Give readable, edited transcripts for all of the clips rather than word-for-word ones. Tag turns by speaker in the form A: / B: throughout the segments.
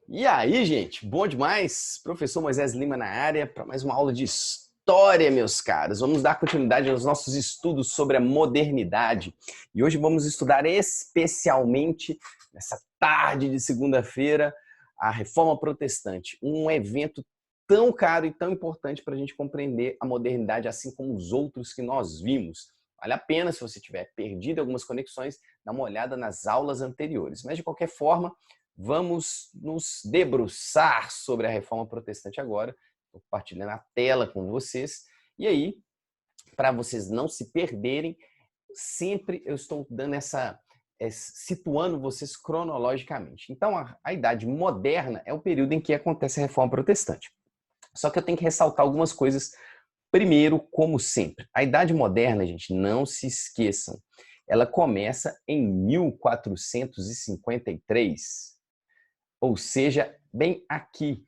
A: E aí, gente, bom demais? Professor Moisés Lima na área para mais uma aula de história, meus caros. Vamos dar continuidade aos nossos estudos sobre a modernidade. E hoje vamos estudar especialmente, nessa tarde de segunda-feira, a Reforma Protestante, um evento tão caro e tão importante para a gente compreender a modernidade, assim como os outros que nós vimos. Vale a pena, se você tiver perdido algumas conexões, dar uma olhada nas aulas anteriores. Mas, de qualquer forma, vamos nos debruçar sobre a Reforma Protestante agora. Estou compartilhando a tela com vocês. E aí, para vocês não se perderem, sempre eu estou dando situando vocês cronologicamente. Então, a Idade Moderna é o período em que acontece a Reforma Protestante. Só que eu tenho que ressaltar algumas coisas primeiro, como sempre. A Idade Moderna, gente, não se esqueçam, ela começa em 1453. Ou seja, bem aqui,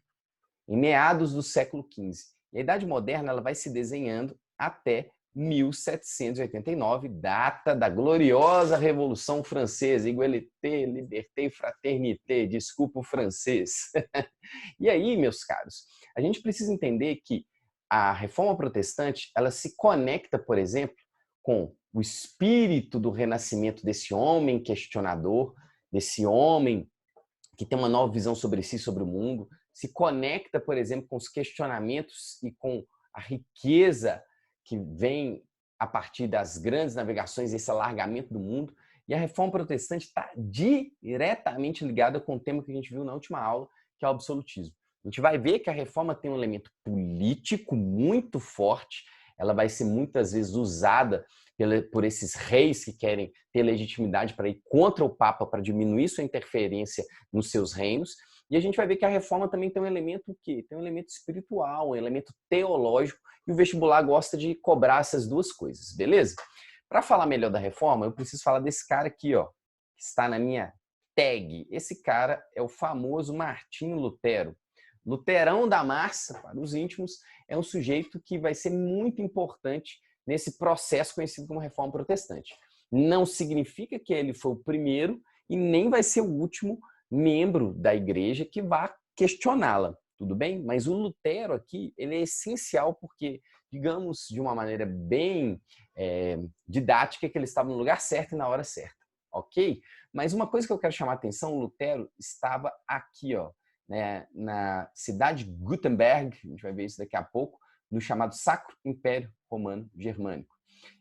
A: em meados do século XV. E a Idade Moderna ela vai se desenhando até 1789, data da gloriosa Revolução Francesa, Igualité, Liberté, Fraternité, desculpa o francês. E aí, meus caros, a gente precisa entender que a Reforma Protestante ela se conecta, por exemplo, com o espírito do renascimento desse homem questionador, desse homem que tem uma nova visão sobre si, sobre o mundo, se conecta, por exemplo, com os questionamentos e com a riqueza que vem a partir das grandes navegações, esse alargamento do mundo. E a Reforma Protestante está diretamente ligada com o tema que a gente viu na última aula, que é o absolutismo. A gente vai ver que a Reforma tem um elemento político muito forte, ela vai ser muitas vezes usada por esses reis que querem ter legitimidade para ir contra o Papa, para diminuir sua interferência nos seus reinos. E a gente vai ver que a reforma também tem um elemento o quê? Tem um elemento espiritual, um elemento teológico, e o vestibular gosta de cobrar essas duas coisas, beleza? Para falar melhor da reforma, eu preciso falar desse cara aqui, ó, que está na minha tag. Esse cara é o famoso Martinho Lutero. Luterão da massa, para os íntimos, é um sujeito que vai ser muito importante nesse processo conhecido como Reforma Protestante. Não significa que ele foi o primeiro e nem vai ser o último membro da igreja que vá questioná-la, tudo bem? Mas o Lutero aqui, ele é essencial porque, digamos, de uma maneira bem didática, que ele estava no lugar certo e na hora certa, ok? Mas uma coisa que eu quero chamar a atenção, o Lutero estava aqui, ó, né, na cidade de Gutenberg, a gente vai ver isso daqui a pouco, no chamado Sacro Império Romano Germânico.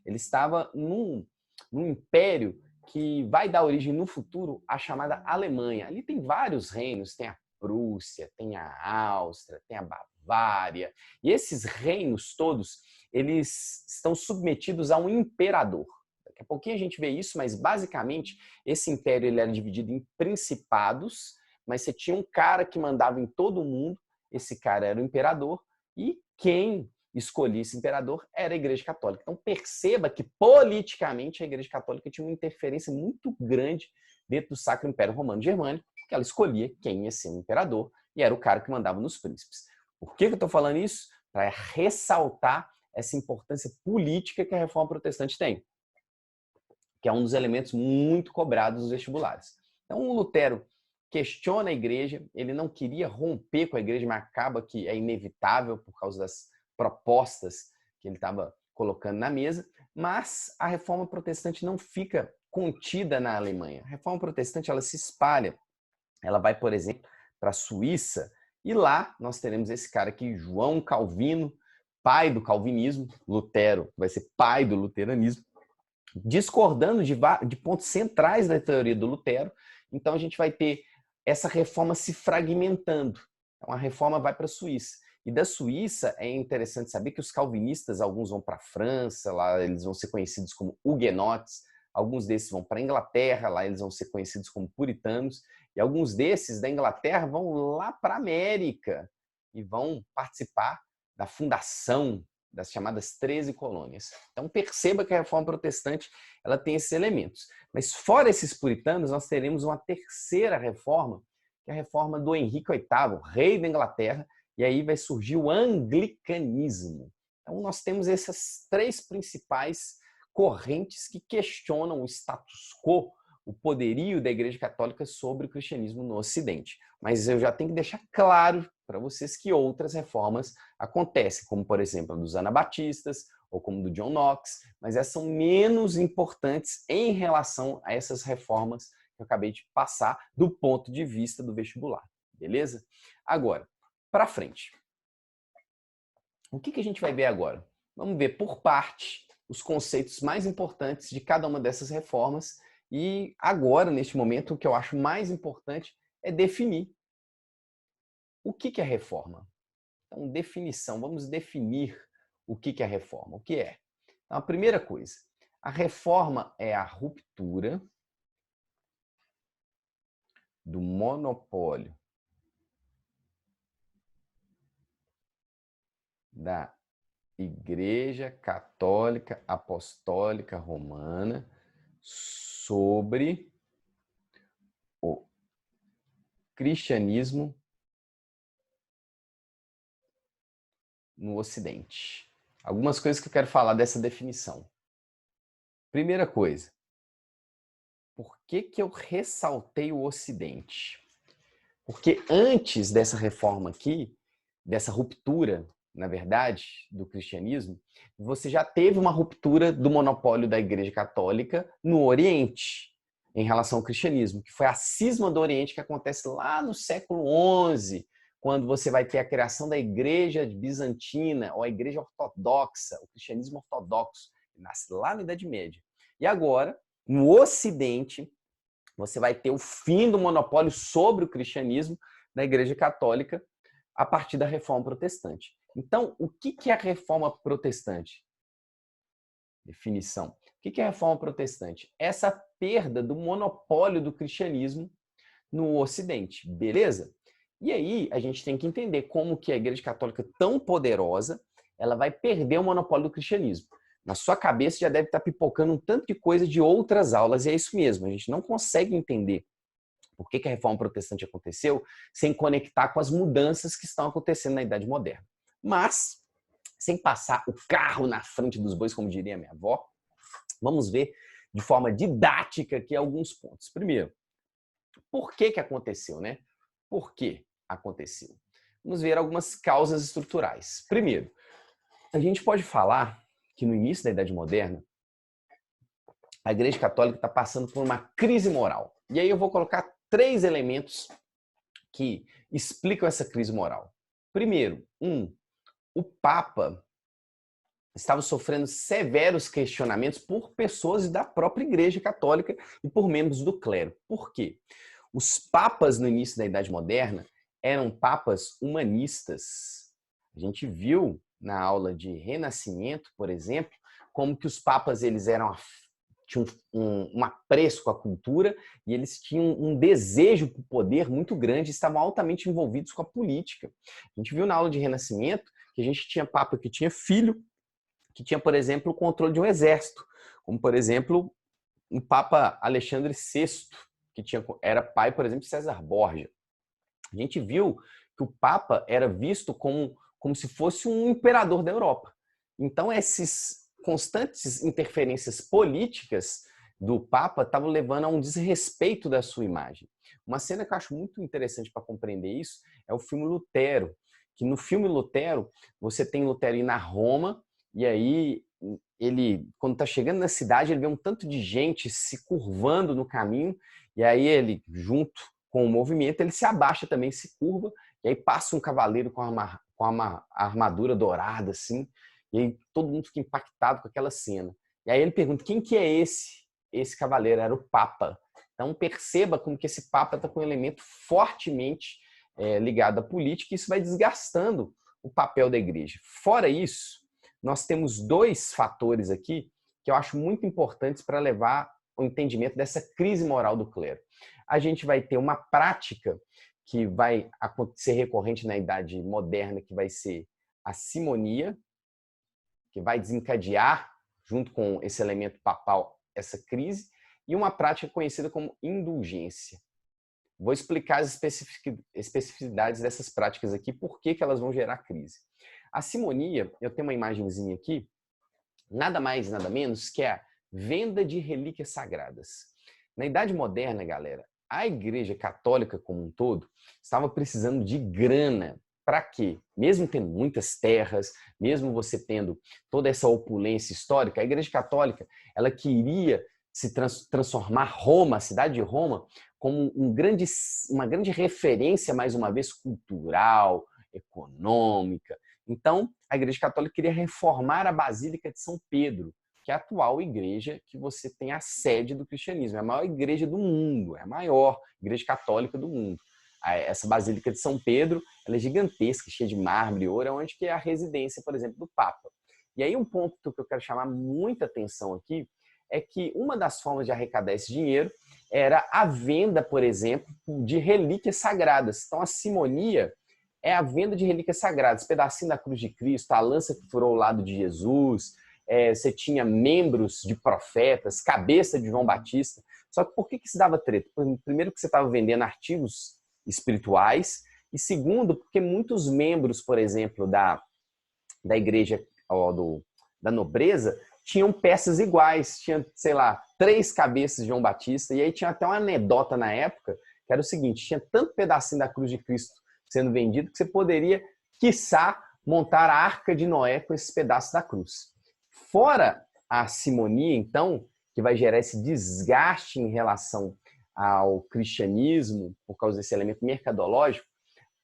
A: Ele estava num império que vai dar origem no futuro à chamada Alemanha. Ali tem vários reinos, tem a Prússia, tem a Áustria, tem a Bavária, e esses reinos todos, eles estão submetidos a um imperador. Daqui a pouquinho a gente vê isso, mas basicamente esse império ele era dividido em principados, mas você tinha um cara que mandava em todo mundo, esse cara era o imperador, e quem escolhia esse imperador era a Igreja Católica. Então perceba que politicamente a Igreja Católica tinha uma interferência muito grande dentro do Sacro Império Romano Germânico, porque ela escolhia quem ia ser o imperador e era o cara que mandava nos príncipes. Por que eu estou falando isso? Para ressaltar essa importância política que a Reforma Protestante tem, que é um dos elementos muito cobrados nos vestibulares. Então o Lutero questiona a igreja, ele não queria romper com a igreja, mas acaba que é inevitável por causa das propostas que ele estava colocando na mesa, mas a reforma protestante não fica contida na Alemanha. A reforma protestante ela se espalha, ela vai, por exemplo, para a Suíça, e lá nós teremos esse cara aqui, João Calvino, pai do calvinismo, Lutero vai ser pai do luteranismo, discordando de pontos centrais da teoria do Lutero. Então a gente vai ter essa reforma se fragmentando. Então a reforma vai para a Suíça. E da Suíça é interessante saber que os calvinistas, alguns vão para a França, lá eles vão ser conhecidos como huguenotes, alguns desses vão para a Inglaterra, lá eles vão ser conhecidos como puritanos, e alguns desses da Inglaterra vão lá para a América e vão participar da fundação das chamadas 13 colônias. Então perceba que a reforma protestante ela tem esses elementos. Mas fora esses puritanos, nós teremos uma terceira reforma, que é a reforma do Henrique VIII, rei da Inglaterra, e aí vai surgir o anglicanismo. Então nós temos essas três principais correntes que questionam o status quo, o poderio da Igreja Católica sobre o cristianismo no Ocidente. Mas eu já tenho que deixar claro para vocês que outras reformas acontecem, como, por exemplo, a dos anabatistas ou como do John Knox, mas essas são menos importantes em relação a essas reformas que eu acabei de passar do ponto de vista do vestibular, beleza? Agora, para frente. O que a gente vai ver agora? Vamos ver por parte os conceitos mais importantes de cada uma dessas reformas e agora, neste momento, o que eu acho mais importante é definir o que é reforma. Então, definição. Vamos definir o que é reforma. O que é? Então, a primeira coisa, a reforma é a ruptura do monopólio da Igreja Católica Apostólica Romana sobre o cristianismo no Ocidente. Algumas coisas que eu quero falar dessa definição. Primeira coisa, por que eu ressaltei o Ocidente? Porque antes dessa reforma aqui, dessa ruptura, na verdade, do cristianismo, você já teve uma ruptura do monopólio da Igreja Católica no Oriente, em relação ao cristianismo, que foi a cisma do Oriente que acontece lá no século XI, quando você vai ter a criação da Igreja Bizantina, ou a Igreja Ortodoxa, o cristianismo ortodoxo, que nasce lá na Idade Média. E agora, no Ocidente, você vai ter o fim do monopólio sobre o cristianismo da Igreja Católica a partir da Reforma Protestante. Então, o que é a Reforma Protestante? Definição. O que é a Reforma Protestante? Essa perda do monopólio do cristianismo no Ocidente, beleza? E aí a gente tem que entender como que a Igreja Católica tão poderosa, ela vai perder o monopólio do cristianismo. Na sua cabeça já deve estar pipocando um tanto de coisa de outras aulas, e é isso mesmo, a gente não consegue entender por que a Reforma Protestante aconteceu sem conectar com as mudanças que estão acontecendo na Idade Moderna. Mas, sem passar o carro na frente dos bois, como diria minha avó, vamos ver de forma didática aqui alguns pontos. Primeiro, por que aconteceu, né? Por que aconteceu? Vamos ver algumas causas estruturais. Primeiro, a gente pode falar que no início da Idade Moderna, a Igreja Católica está passando por uma crise moral. E aí eu vou colocar 3 elementos que explicam essa crise moral. Primeiro, o Papa estava sofrendo severos questionamentos por pessoas da própria Igreja Católica e por membros do clero. Por quê? Os papas no início da Idade Moderna eram papas humanistas. A gente viu na aula de Renascimento, por exemplo, como que os papas eles tinham um apreço com a cultura e eles tinham um desejo por poder muito grande, estavam altamente envolvidos com a política. A gente viu na aula de Renascimento que a gente tinha papa que tinha filho, que tinha, por exemplo, o controle de um exército, como, por exemplo, o Papa Alexandre VI, que era pai, por exemplo, de César Borgia. A gente viu que o Papa era visto como se fosse um imperador da Europa. Então, essas constantes interferências políticas do Papa estavam levando a um desrespeito da sua imagem. Uma cena que eu acho muito interessante para compreender isso é o filme Lutero, que no filme Lutero, você tem Lutero ir na Roma, e aí ele, quando está chegando na cidade, ele vê um tanto de gente se curvando no caminho, e aí ele, junto com o movimento, ele se abaixa também, se curva, e aí passa um cavaleiro com uma armadura dourada, assim, e aí todo mundo fica impactado com aquela cena. E aí ele pergunta, quem que é esse? Esse cavaleiro era o Papa. Então perceba como que esse Papa está com um elemento fortemente ligado à política, e isso vai desgastando o papel da igreja. Fora isso, nós temos 2 fatores aqui que eu acho muito importantes para levar o entendimento dessa crise moral do clero. A gente vai ter uma prática que vai ser recorrente na Idade Moderna, que vai ser a simonia, que vai desencadear, junto com esse elemento papal, essa crise, e uma prática conhecida como indulgência. Vou explicar as especificidades dessas práticas aqui, por que elas vão gerar crise. A simonia, eu tenho uma imagenzinha aqui, nada mais, nada menos que a venda de relíquias sagradas. Na Idade Moderna, galera, a Igreja Católica como um todo estava precisando de grana. Para quê? Mesmo tendo muitas terras, mesmo você tendo toda essa opulência histórica, a Igreja Católica ela queria se transformar Roma, a cidade de Roma, como uma grande referência, mais uma vez, cultural, econômica. Então, a Igreja Católica queria reformar a Basílica de São Pedro, que é a atual igreja que você tem a sede do cristianismo. É a maior igreja do mundo, é a maior igreja católica do mundo. Essa Basílica de São Pedro, ela é gigantesca, cheia de mármore e ouro, é onde que é a residência, por exemplo, do Papa. E aí um ponto que eu quero chamar muita atenção aqui é que uma das formas de arrecadar esse dinheiro era a venda, por exemplo, de relíquias sagradas. Então a simonia é a venda de relíquias sagradas, pedacinho da cruz de Cristo, a lança que furou o lado de Jesus, você tinha membros de profetas, cabeça de João Batista. Só que por que se dava treta? Primeiro que você estava vendendo artigos espirituais e segundo porque muitos membros, por exemplo, da igreja da nobreza tinham peças iguais, tinha, sei lá, 3 cabeças de João Batista, e aí tinha até uma anedota na época, que era o seguinte, tinha tanto pedacinho da cruz de Cristo sendo vendido que você poderia, quiçá, montar a Arca de Noé com esses pedaços da cruz. Fora a simonia, então, que vai gerar esse desgaste em relação ao cristianismo, por causa desse elemento mercadológico,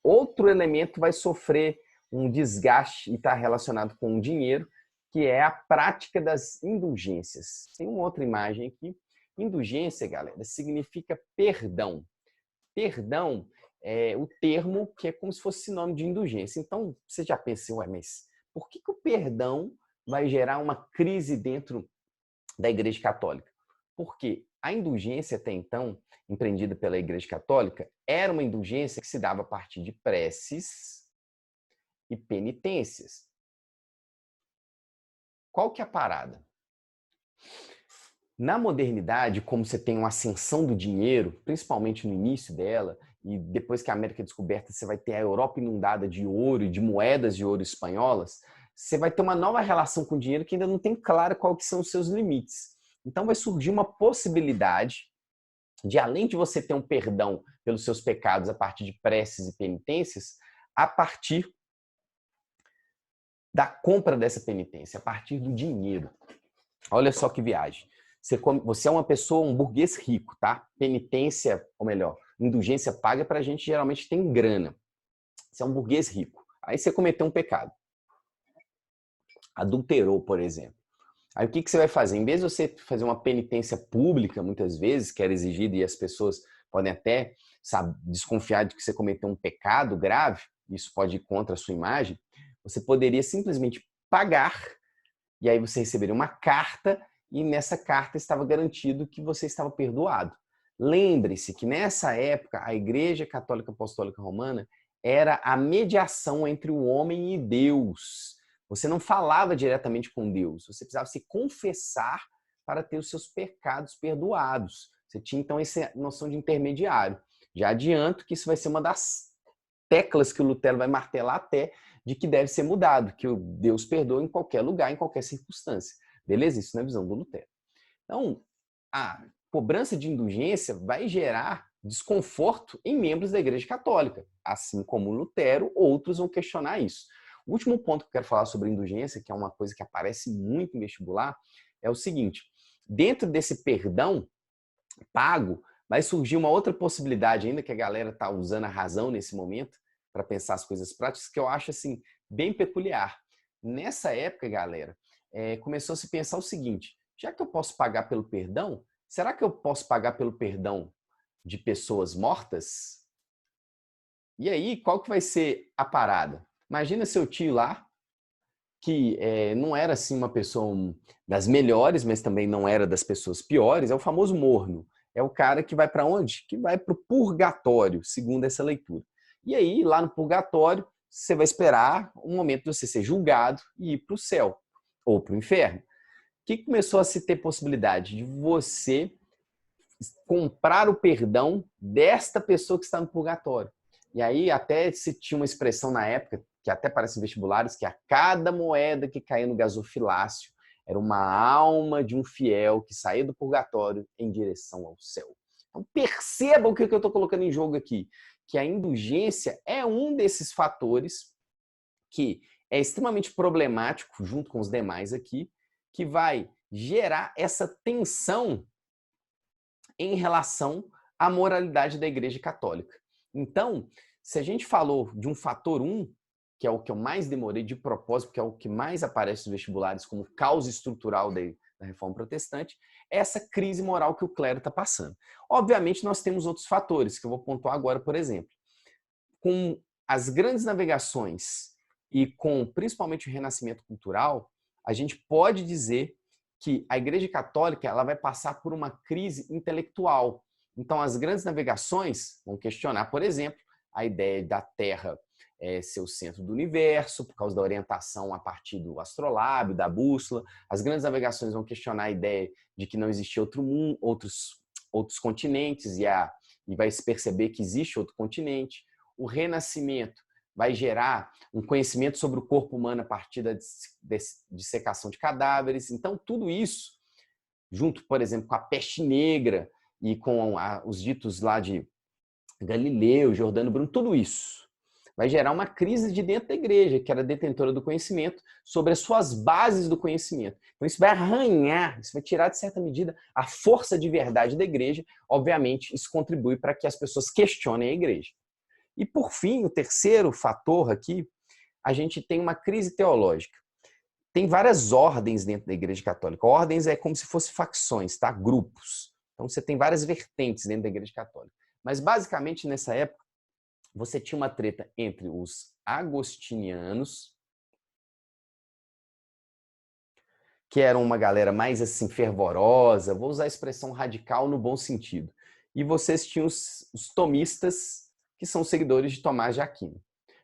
A: outro elemento vai sofrer um desgaste e está relacionado com o dinheiro, que é a prática das indulgências. Tem uma outra imagem aqui. Indulgência, galera, significa perdão. Perdão é o termo que é como se fosse sinônimo de indulgência. Então, você já pensou, mas por que o perdão vai gerar uma crise dentro da Igreja Católica? Porque a indulgência até então, empreendida pela Igreja Católica, era uma indulgência que se dava a partir de preces e penitências. Qual que é a parada? Na modernidade, como você tem uma ascensão do dinheiro, principalmente no início dela, e depois que a América é descoberta, você vai ter a Europa inundada de ouro e de moedas de ouro espanholas, você vai ter uma nova relação com o dinheiro que ainda não tem claro quais que são os seus limites. Então vai surgir uma possibilidade de, além de você ter um perdão pelos seus pecados a partir de preces e penitências, a partir da compra dessa penitência, a partir do dinheiro. Olha só que viagem. Você é uma pessoa, um burguês rico, tá? Penitência, ou melhor, indulgência paga pra gente geralmente tem grana. Você é um burguês rico. Aí você cometeu um pecado. Adulterou, por exemplo. Aí o que você vai fazer? Em vez de você fazer uma penitência pública, muitas vezes, que era exigida e as pessoas podem até desconfiar de que você cometeu um pecado grave, isso pode ir contra a sua imagem, você poderia simplesmente pagar e aí você receberia uma carta e nessa carta estava garantido que você estava perdoado. Lembre-se que nessa época a Igreja Católica Apostólica Romana era a mediação entre o homem e Deus. Você não falava diretamente com Deus, você precisava se confessar para ter os seus pecados perdoados. Você tinha então essa noção de intermediário. Já adianto que isso vai ser uma das teclas que o Lutero vai martelar até de que deve ser mudado, que o Deus perdoa em qualquer lugar, em qualquer circunstância. Beleza? Isso na visão do Lutero. Então, a cobrança de indulgência vai gerar desconforto em membros da Igreja Católica. Assim como Lutero, outros vão questionar isso. O último ponto que eu quero falar sobre indulgência, que é uma coisa que aparece muito em vestibular, é o seguinte: dentro desse perdão pago, vai surgir uma outra possibilidade ainda, que a galera está usando a razão nesse momento para pensar as coisas práticas, que eu acho assim bem peculiar. Nessa época, galera, começou a se pensar o seguinte: já que eu posso pagar pelo perdão, será que eu posso pagar pelo perdão de pessoas mortas? E aí, qual que vai ser a parada? Imagina seu tio lá, que não era assim uma pessoa das melhores, mas também não era das pessoas piores, é o famoso morno. É o cara que vai para onde? Que vai para o purgatório, segundo essa leitura. E aí, lá no purgatório, você vai esperar um momento de você ser julgado e ir para o céu ou para o inferno. O que começou a se ter possibilidade? De você comprar o perdão desta pessoa que está no purgatório. E aí até se tinha uma expressão na época, que até parece em vestibulares, que a cada moeda que caía no gasofilácio Era uma alma de um fiel que saía do purgatório em direção ao céu. Então perceba o que eu estou colocando em jogo aqui, que a indulgência é um desses fatores que é extremamente problemático, junto com os demais aqui, que vai gerar essa tensão em relação à moralidade da Igreja Católica. Então, se a gente falou de um fator 1, que é o que eu mais demorei de propósito, que é o que mais aparece nos vestibulares como causa estrutural da Reforma Protestante, é essa crise moral que o clero está passando. Obviamente, nós temos outros fatores, que eu vou pontuar agora, por exemplo. Com as grandes navegações e com principalmente o renascimento cultural, a gente pode dizer que a Igreja Católica ela vai passar por uma crise intelectual. Então, as grandes navegações vão questionar, por exemplo, a ideia da Terra ser o centro do universo, por causa da orientação a partir do astrolábio, da bússola. As grandes navegações vão questionar a ideia de que não existia outro mundo, outros continentes, e vai se perceber que existe outro continente. O renascimento vai gerar um conhecimento sobre o corpo humano a partir da dissecação de cadáveres. Então, tudo isso, junto, por exemplo, com a peste negra e com os ditos lá de Galileu, Giordano Bruno, tudo isso vai gerar uma crise de dentro da igreja, que era detentora do conhecimento, sobre as suas bases do conhecimento. Então, isso vai arranhar, isso vai tirar, de certa medida, a força de verdade da igreja. Obviamente, isso contribui para que as pessoas questionem a igreja. E, por fim, o terceiro fator aqui, a gente tem uma crise teológica. Tem várias ordens dentro da Igreja Católica. Ordens é como se fossem facções, tá? Grupos. Então, você tem várias vertentes dentro da Igreja Católica. Mas, basicamente, nessa época, você tinha uma treta entre os agostinianos, que eram uma galera mais assim fervorosa, vou usar a expressão radical no bom sentido. E vocês tinham os tomistas, que são seguidores de Tomás de Aquino.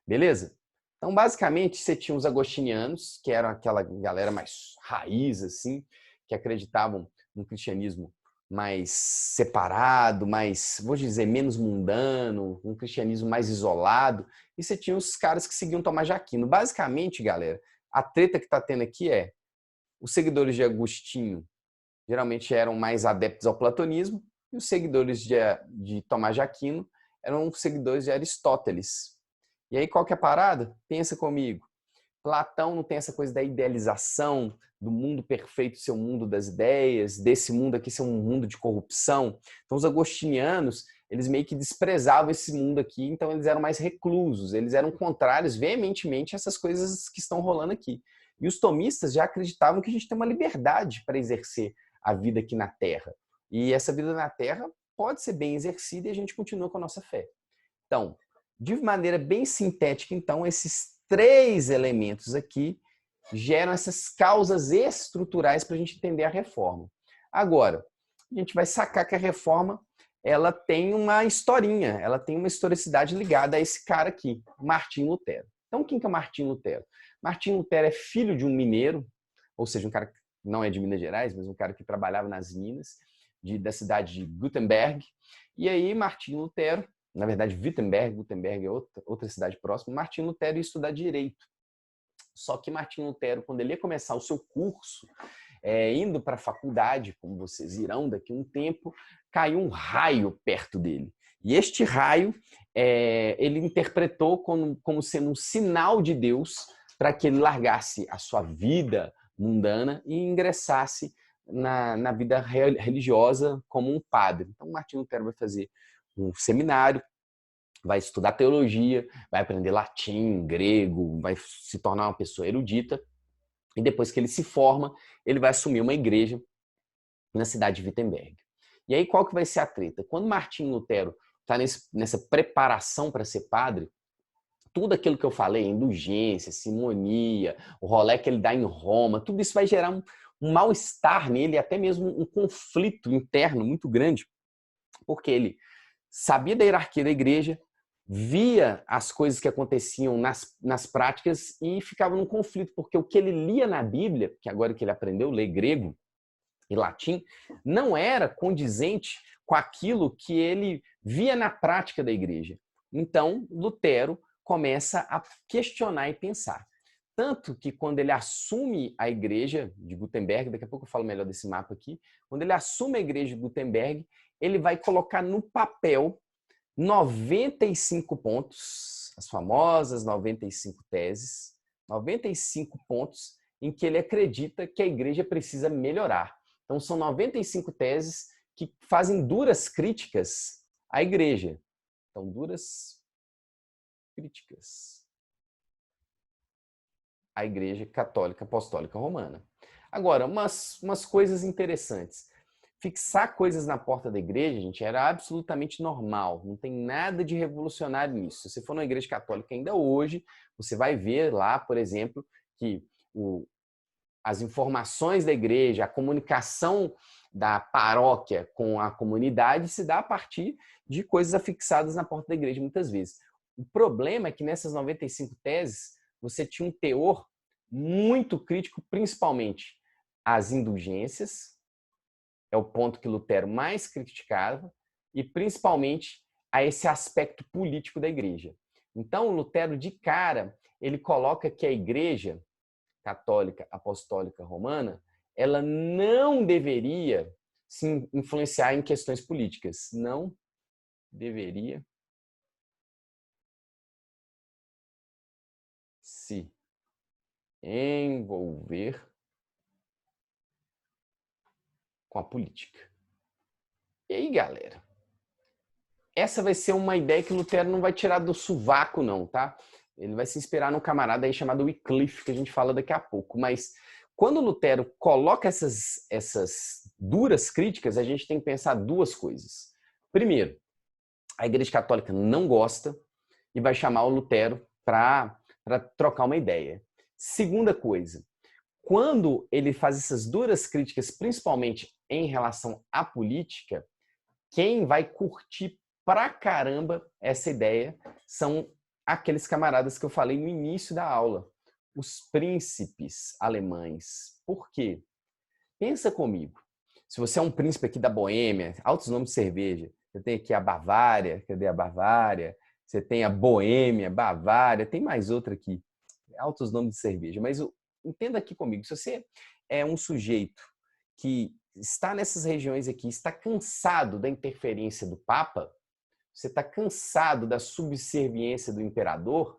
A: Beleza? Então, basicamente, você tinha os agostinianos, que eram aquela galera mais raiz, assim, que acreditavam no cristianismo mais separado, mais, vou dizer, menos mundano, um cristianismo mais isolado. E você tinha os caras que seguiam Tomás de Aquino. Basicamente, galera, a treta que está tendo aqui é os seguidores de Agostinho geralmente eram mais adeptos ao platonismo e os seguidores de Tomás de Aquino eram seguidores de Aristóteles. E aí, qual que é a parada? Pensa comigo. Platão não tem essa coisa da idealização do mundo perfeito ser o mundo das ideias, desse mundo aqui ser um mundo de corrupção. Então, os agostinianos, eles meio que desprezavam esse mundo aqui, então eles eram mais reclusos, eles eram contrários veementemente a essas coisas que estão rolando aqui. E os tomistas já acreditavam que a gente tem uma liberdade para exercer a vida aqui na Terra. E essa vida na Terra pode ser bem exercida e a gente continua com a nossa fé. Então, de maneira bem sintética, então, esses três elementos aqui geram essas causas estruturais para a gente entender a reforma. Agora, a gente vai sacar que a reforma ela tem uma historinha, ela tem uma historicidade ligada a esse cara aqui, Martim Lutero. Então, quem que é Martim Lutero? Martim Lutero é filho de um mineiro, ou seja, um cara que não é de Minas Gerais, mas um cara que trabalhava nas minas da cidade de Gutenberg. E aí, Martim Lutero, na verdade, Gutenberg é outra cidade próxima, Martim Lutero ia estudar direito. Só que Martim Lutero, quando ele ia começar o seu curso, indo para a faculdade, como vocês irão daqui a um tempo, caiu um raio perto dele. E este raio, ele interpretou como sendo um sinal de Deus para que ele largasse a sua vida mundana e ingressasse na vida religiosa como um padre. Então, Martim Lutero vai fazer um seminário, vai estudar teologia, vai aprender latim, grego, vai se tornar uma pessoa erudita. E depois que ele se forma, ele vai assumir uma igreja na cidade de Wittenberg. E aí, qual que vai ser a treta? Quando Martim Lutero está nessa preparação para ser padre, tudo aquilo que eu falei, indulgência, simonia, o rolê que ele dá em Roma, tudo isso vai gerar um mal-estar nele, até mesmo um conflito interno muito grande, porque ele sabia da hierarquia da igreja, via as coisas que aconteciam nas práticas e ficava num conflito, porque o que ele lia na Bíblia, que agora que ele aprendeu a ler grego e latim, não era condizente com aquilo que ele via na prática da igreja. Então, Lutero começa a questionar e pensar. Tanto que quando ele assume a igreja de Gutenberg, daqui a pouco eu falo melhor desse mapa aqui, quando ele assume a igreja de Gutenberg, ele vai colocar no papel 95 pontos, as famosas 95 teses, 95 pontos em que ele acredita que a igreja precisa melhorar. Então, são 95 teses que fazem duras críticas à igreja. Então, duras críticas à Igreja Católica Apostólica Romana. Agora, umas coisas interessantes. Fixar coisas na porta da igreja, gente, era absolutamente normal. Não tem nada de revolucionário nisso. Se você for numa igreja católica ainda hoje, você vai ver lá, por exemplo, que as informações da igreja, a comunicação da paróquia com a comunidade se dá a partir de coisas afixadas na porta da igreja, muitas vezes. O problema é que nessas 95 teses, você tinha um teor muito crítico, principalmente às indulgências, é o ponto que Lutero mais criticava, e principalmente a esse aspecto político da igreja. Então, Lutero, de cara, ele coloca que a igreja católica apostólica romana, ela não deveria se influenciar em questões políticas. Não deveria se envolver com a política. E aí, galera? Essa vai ser uma ideia que Lutero não vai tirar do sovaco, não, tá? Ele vai se inspirar num camarada aí chamado Wycliffe, que a gente fala daqui a pouco. Mas quando Lutero coloca essas duras críticas, a gente tem que pensar duas coisas. Primeiro, a Igreja Católica não gosta e vai chamar o Lutero para trocar uma ideia. Segunda coisa, quando ele faz essas duras críticas, principalmente em relação à política, quem vai curtir pra caramba essa ideia são aqueles camaradas que eu falei no início da aula, os príncipes alemães. Por quê? Pensa comigo. Se você é um príncipe aqui da Boêmia, altos nomes de cerveja, você tem aqui a Bavária, cadê a Bavária? Você tem a Boêmia, Bavária, tem mais outra aqui, altos nomes de cerveja. Mas entenda aqui comigo, se você é um sujeito que está nessas regiões aqui, está cansado da interferência do Papa, você está cansado da subserviência do imperador,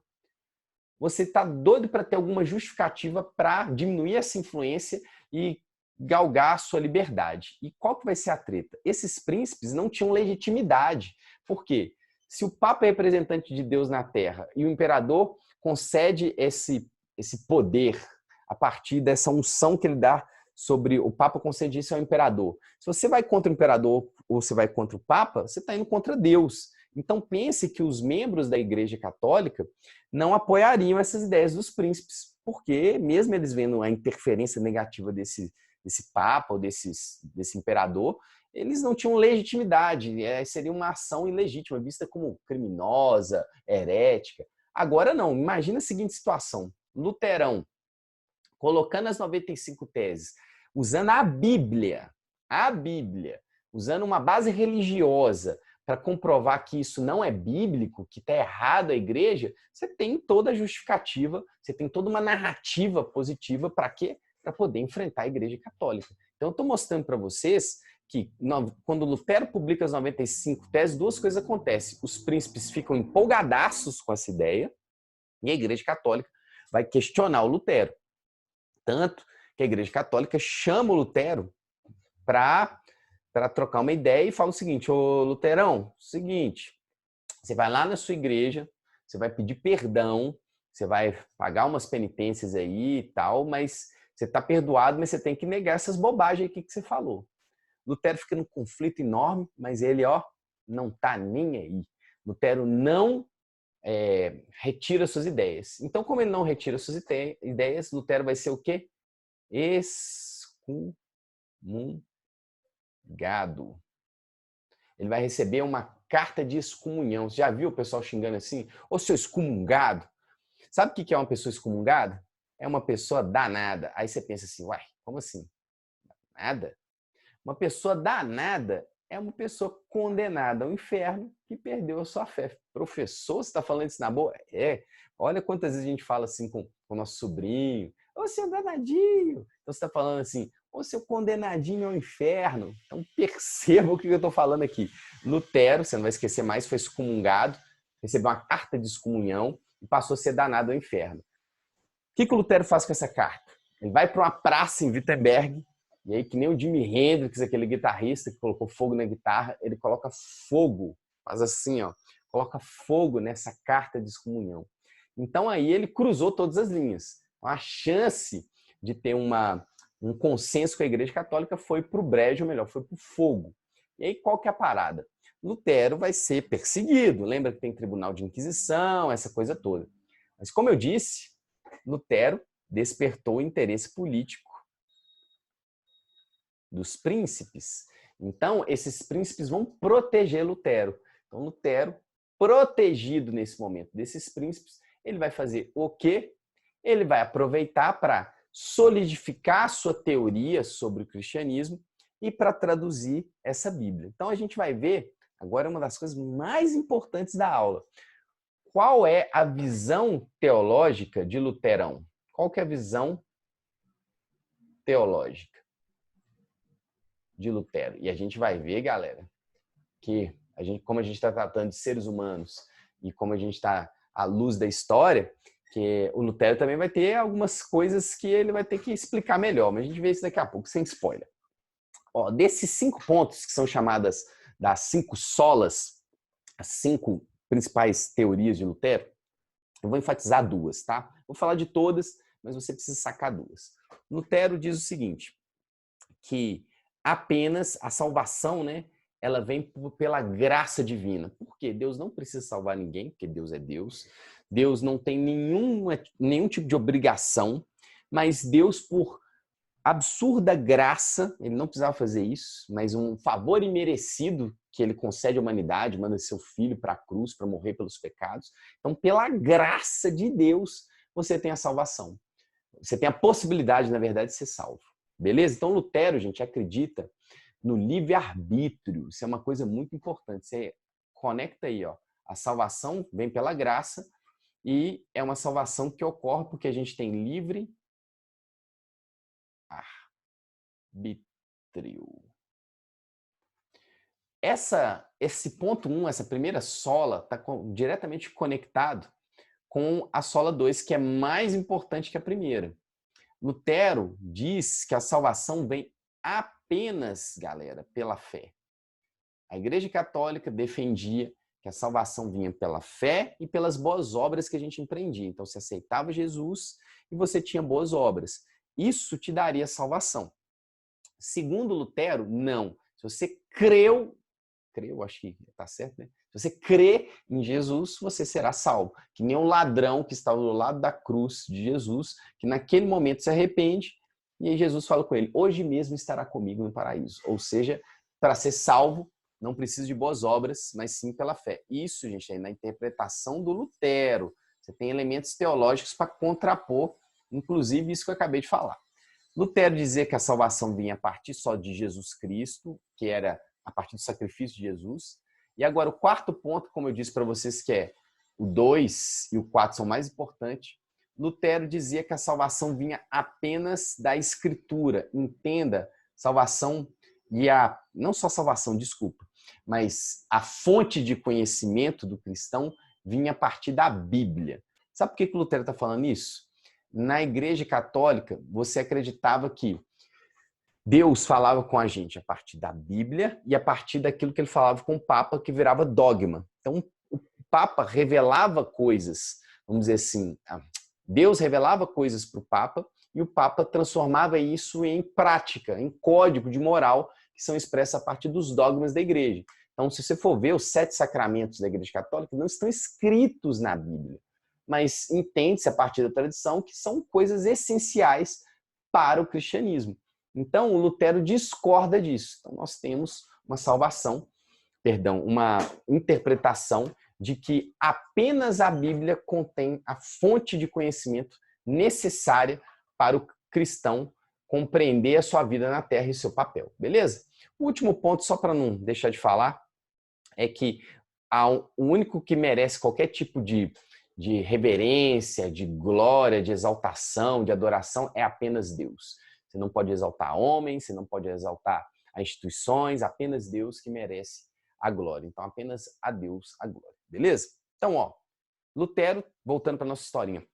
A: você está doido para ter alguma justificativa para diminuir essa influência e galgar a sua liberdade. E qual que vai ser a treta? Esses príncipes não tinham legitimidade. Por quê? Se o Papa é representante de Deus na Terra e o imperador concede esse poder a partir dessa unção que ele dá sobre o Papa concede isso ao imperador. Se você vai contra o imperador ou você vai contra o Papa, você está indo contra Deus. Então pense que os membros da Igreja Católica não apoiariam essas ideias dos príncipes, porque mesmo eles vendo a interferência negativa desse Papa ou desse imperador, eles não tinham legitimidade, seria uma ação ilegítima, vista como criminosa, herética. Agora não, imagina a seguinte situação, Luterão, colocando as 95 teses, usando a Bíblia, usando uma base religiosa para comprovar que isso não é bíblico, que está errado a igreja, você tem toda a justificativa, você tem toda uma narrativa positiva para quê? Para poder enfrentar a Igreja Católica. Então, eu estou mostrando para vocês que quando Lutero publica as 95 teses, duas coisas acontecem. Os príncipes ficam empolgadaços com essa ideia e a Igreja Católica vai questionar o Lutero. Tanto que a Igreja Católica chama o Lutero para trocar uma ideia e fala o seguinte: ô Luterão, seguinte, você vai lá na sua igreja, você vai pedir perdão, você vai pagar umas penitências aí e tal, mas você está perdoado, mas você tem que negar essas bobagens aqui que você falou. Lutero fica num conflito enorme, mas ele, não tá nem aí. Lutero não retira suas ideias. Então, como ele não retira suas ideias, Lutero vai ser o quê? Excomungado. Ele vai receber uma carta de excomunhão. Você já viu o pessoal xingando assim? Ô, seu excomungado. Sabe o que é uma pessoa excomungada? É uma pessoa danada. Aí você pensa assim, uai, como assim? Nada? Uma pessoa danada é uma pessoa condenada ao inferno que perdeu a sua fé. Professor, você está falando isso na boa? É. Olha quantas vezes a gente fala assim com o nosso sobrinho. Ô, seu danadinho. Então você está falando assim, ô, seu condenadinho ao inferno. Então perceba o que eu estou falando aqui. Lutero, você não vai esquecer mais, foi excomungado, recebeu uma carta de excomunhão e passou a ser danado ao inferno. O que o Lutero faz com essa carta? Ele vai para uma praça em Wittenberg, e aí, que nem o Jimi Hendrix, aquele guitarrista que colocou fogo na guitarra, ele coloca fogo, faz assim, ó, coloca fogo nessa carta de excomunhão. Então aí ele cruzou todas as linhas. A chance de ter um consenso com a Igreja Católica foi para o brejo, ou melhor, foi para o fogo. E aí qual que é a parada? Lutero vai ser perseguido. Lembra que tem tribunal de inquisição, essa coisa toda. Mas como eu disse, Lutero despertou o interesse político dos príncipes. Então, esses príncipes vão proteger Lutero. Então, Lutero, protegido nesse momento desses príncipes, ele vai fazer o quê? Ele vai aproveitar para solidificar a sua teoria sobre o cristianismo e para traduzir essa Bíblia. Então, a gente vai ver, agora, uma das coisas mais importantes da aula. Qual é a visão teológica de Luterão? Qual que é a visão teológica de Lutero? E a gente vai ver, galera, que como a gente está tratando de seres humanos e como a gente está à luz da história, que o Lutero também vai ter algumas coisas que ele vai ter que explicar melhor, mas a gente vê isso daqui a pouco, sem spoiler. Ó, desses 5 pontos que são chamadas das 5 solas, as 5 principais teorias de Lutero, eu vou enfatizar 2, tá? Vou falar de todas, mas você precisa sacar 2. Lutero diz o seguinte, que apenas a salvação, né, ela vem pela graça divina. Por quê? Deus não precisa salvar ninguém, porque Deus é Deus. Deus não tem nenhum tipo de obrigação, mas Deus, por absurda graça, ele não precisava fazer isso, mas um favor imerecido que ele concede à humanidade, manda seu filho para a cruz para morrer pelos pecados. Então, pela graça de Deus, você tem a salvação. Você tem a possibilidade, na verdade, de ser salvo. Beleza? Então, Lutero, gente, acredita no livre-arbítrio. Isso é uma coisa muito importante. Você conecta aí, ó. A salvação vem pela graça e é uma salvação que ocorre porque a gente tem livre arbítrio. Esse ponto 1, essa primeira sola, está diretamente conectado com a sola 2, que é mais importante que a primeira. Lutero diz que a salvação vem apenas, galera, pela fé. A Igreja Católica defendia que a salvação vinha pela fé e pelas boas obras que a gente empreendia. Então, você aceitava Jesus e você tinha boas obras. Isso te daria salvação. Segundo Lutero, não. Se você creu, acho que está certo, né? Se você crê em Jesus, você será salvo. Que nem um ladrão que estava do lado da cruz de Jesus, que naquele momento se arrepende, e aí Jesus fala com ele, hoje mesmo estará comigo no paraíso. Ou seja, para ser salvo, não precisa de boas obras, mas sim pela fé. Isso, gente, aí na interpretação do Lutero. Você tem elementos teológicos para contrapor, inclusive isso que eu acabei de falar. Lutero dizia que a salvação vinha a partir só de Jesus Cristo, que era a partir do sacrifício de Jesus. E agora o quarto ponto, como eu disse para vocês, que é o 2 e o 4 são mais importantes, Lutero dizia que a salvação vinha apenas da Escritura. Entenda, salvação não só salvação, desculpa, mas a fonte de conhecimento do cristão vinha a partir da Bíblia. Sabe por que o Lutero está falando isso? Na Igreja Católica, você acreditava que Deus falava com a gente a partir da Bíblia e a partir daquilo que ele falava com o Papa, que virava dogma. Então, o Papa revelava coisas, vamos dizer assim, Deus revelava coisas para o Papa e o Papa transformava isso em prática, em código de moral, que são expressos a partir dos dogmas da Igreja. Então, se você for ver, os 7 sacramentos da Igreja Católica não estão escritos na Bíblia, mas entende-se a partir da tradição que são coisas essenciais para o cristianismo. Então, o Lutero discorda disso. Então, nós temos uma interpretação de que apenas a Bíblia contém a fonte de conhecimento necessária para o cristão compreender a sua vida na Terra e seu papel. Beleza? O último ponto, só para não deixar de falar, é que o único que merece qualquer tipo de reverência, de glória, de exaltação, de adoração é apenas Deus. Você não pode exaltar homens, você não pode exaltar as instituições, apenas Deus que merece a glória. Então, apenas a Deus a glória. Beleza? Então, ó, Lutero, voltando para nossa historinha,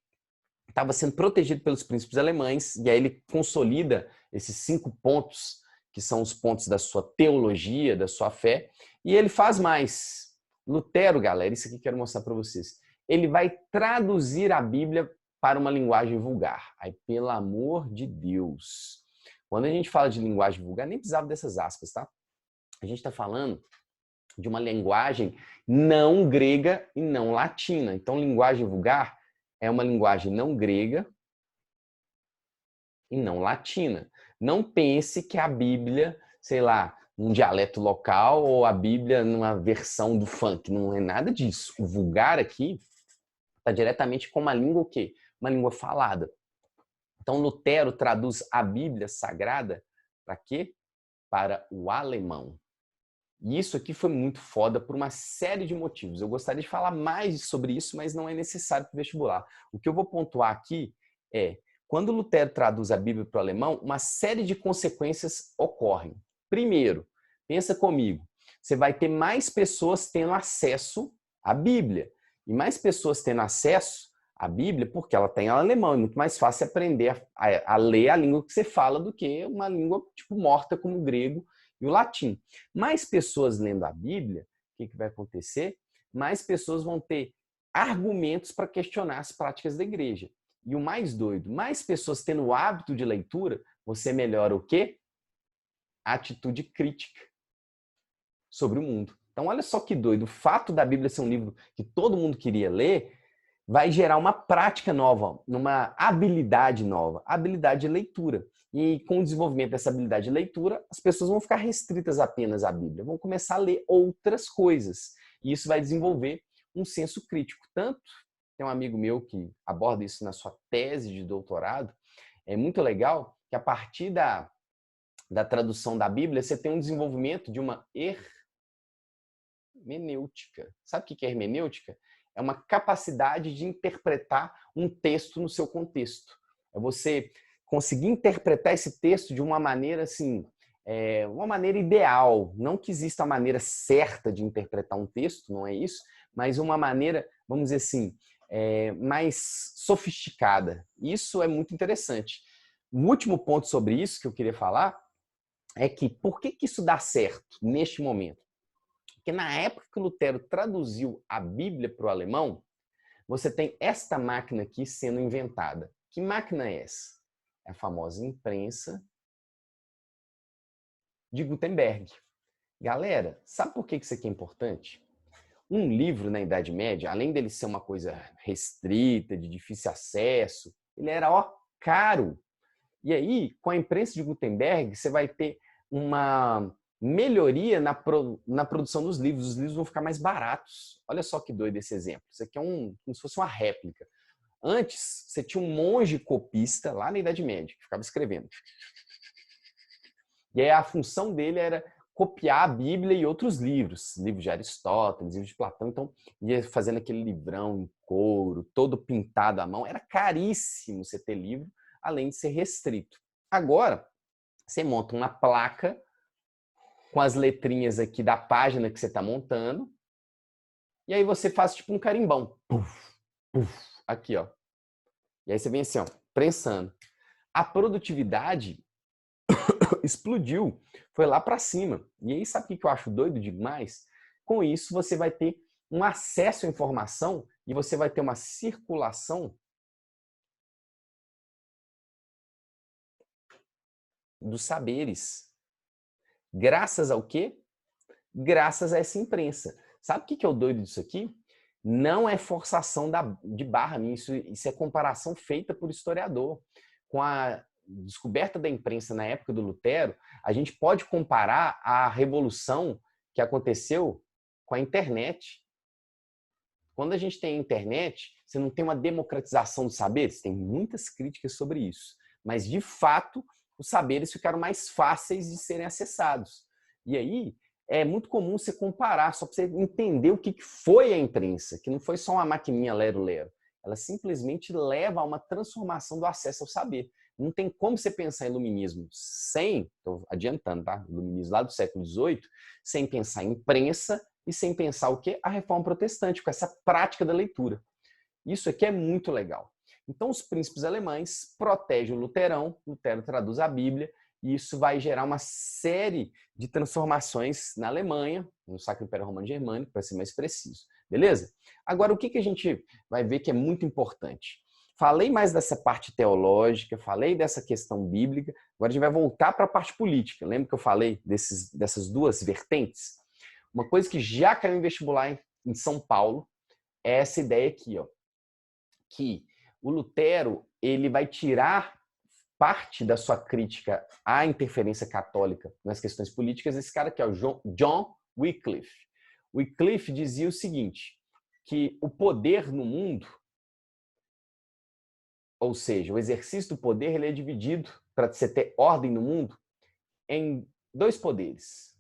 A: estava sendo protegido pelos príncipes alemães, e aí ele consolida esses 5 pontos, que são os pontos da sua teologia, da sua fé, e ele faz mais. Lutero, galera, isso aqui que eu quero mostrar para vocês. Ele vai traduzir a Bíblia para uma linguagem vulgar. Aí, pelo amor de Deus. Quando a gente fala de linguagem vulgar, nem precisava dessas aspas, tá? A gente está falando de uma linguagem não grega e não latina. Então, linguagem vulgar é uma linguagem não grega e não latina. Não pense que a Bíblia, sei lá, um dialeto local ou a Bíblia numa versão do funk. Não é nada disso. O vulgar aqui está diretamente com uma língua o quê? Uma língua falada. Então, Lutero traduz a Bíblia Sagrada para quê? Para o alemão. E isso aqui foi muito foda por uma série de motivos. Eu gostaria de falar mais sobre isso, mas não é necessário para o vestibular. O que eu vou pontuar aqui é, quando Lutero traduz a Bíblia para o alemão, uma série de consequências ocorrem. Primeiro, pensa comigo, você vai ter mais pessoas tendo acesso à Bíblia. E mais pessoas tendo acesso à Bíblia, porque ela tem alemão. É muito mais fácil aprender a ler a língua que você fala do que uma língua tipo morta como o grego e o latim. Mais pessoas lendo a Bíblia, o que vai acontecer? Mais pessoas vão ter argumentos para questionar as práticas da igreja. E o mais doido, mais pessoas tendo o hábito de leitura, você melhora o quê? A atitude crítica sobre o mundo. Então, olha só que doido. O fato da Bíblia ser um livro que todo mundo queria ler vai gerar uma prática nova, uma habilidade nova, habilidade de leitura. E com o desenvolvimento dessa habilidade de leitura, as pessoas vão ficar restritas apenas à Bíblia, vão começar a ler outras coisas. E isso vai desenvolver um senso crítico. Tanto, tem um amigo meu que aborda isso na sua tese de doutorado, é muito legal que a partir da tradução da Bíblia, você tem um desenvolvimento de uma hermenêutica. Sabe o que é hermenêutica? É uma capacidade de interpretar um texto no seu contexto. É você conseguir interpretar esse texto de uma maneira assim, uma maneira ideal. Não que exista a maneira certa de interpretar um texto, não é isso, mas uma maneira, vamos dizer assim, mais sofisticada. Isso é muito interessante. O último ponto sobre isso que eu queria falar é que por que isso dá certo neste momento? Porque na época que Lutero traduziu a Bíblia para o alemão, você tem esta máquina aqui sendo inventada. Que máquina é essa? É a famosa imprensa de Gutenberg. Galera, sabe por que isso aqui é importante? Um livro na Idade Média, além dele ser uma coisa restrita, de difícil acesso, ele era, caro. E aí, com a imprensa de Gutenberg, você vai ter uma melhoria na produção dos livros. Os livros vão ficar mais baratos. Olha só que doido esse exemplo. Isso aqui é como se fosse uma réplica. Antes, você tinha um monge copista lá na Idade Média, que ficava escrevendo. E aí a função dele era copiar a Bíblia e outros livros. Livros de Aristóteles, livros de Platão. Então, ia fazendo aquele livrão em couro, todo pintado à mão. Era caríssimo você ter livro, além de ser restrito. Agora, você monta uma placa com as letrinhas aqui da página que você está montando, e aí você faz tipo um carimbão. Puf, puf, aqui, ó. E aí você vem assim, ó, prensando. A produtividade explodiu, foi lá para cima. E aí sabe o que eu acho doido demais? Com isso você vai ter um acesso à informação e você vai ter uma circulação dos saberes. Graças ao quê? Graças a essa imprensa. Sabe o que é o doido disso aqui? Não é forçação de barra nisso, isso é comparação feita por historiador. Com a descoberta da imprensa na época do Lutero, a gente pode comparar a revolução que aconteceu com a internet. Quando a gente tem a internet, você não tem uma democratização dos saberes? Tem muitas críticas sobre isso. Mas, de fato, os saberes ficaram mais fáceis de serem acessados. E aí é muito comum você comparar, só para você entender o que foi a imprensa, que não foi só uma maquininha lero-lero. Ela simplesmente leva a uma transformação do acesso ao saber. Não tem como você pensar em iluminismo sem, estou adiantando, tá? Iluminismo lá do século XVIII, sem pensar em imprensa e sem pensar o quê? A reforma protestante, com essa prática da leitura. Isso aqui é muito legal. Então, os príncipes alemães protegem o Luterão, Lutero traduz a Bíblia, e isso vai gerar uma série de transformações na Alemanha, no Sacro Império Romano Germânico, para ser mais preciso. Beleza? Agora, o que a gente vai ver que é muito importante? Falei mais dessa parte teológica, falei dessa questão bíblica, agora a gente vai voltar para a parte política. Lembra que eu falei dessas duas vertentes? Uma coisa que já caiu em vestibular em São Paulo é essa ideia aqui, ó, que o Lutero ele vai tirar parte da sua crítica à interferência católica nas questões políticas. Esse cara aqui é o John Wycliffe. Wycliffe dizia o seguinte, que o poder no mundo, ou seja, o exercício do poder, ele é dividido, para você ter ordem no mundo, em dois poderes.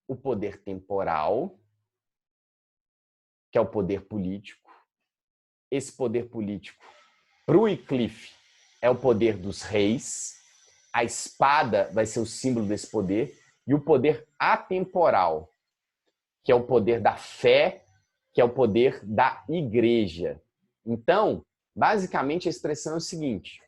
A: O poder temporal, que é o poder político. Esse poder político, para o Wycliffe, é o poder dos reis. A espada vai ser o símbolo desse poder. E o poder atemporal, que é o poder da fé, que é o poder da igreja. Então, basicamente, a expressão é o seguinte.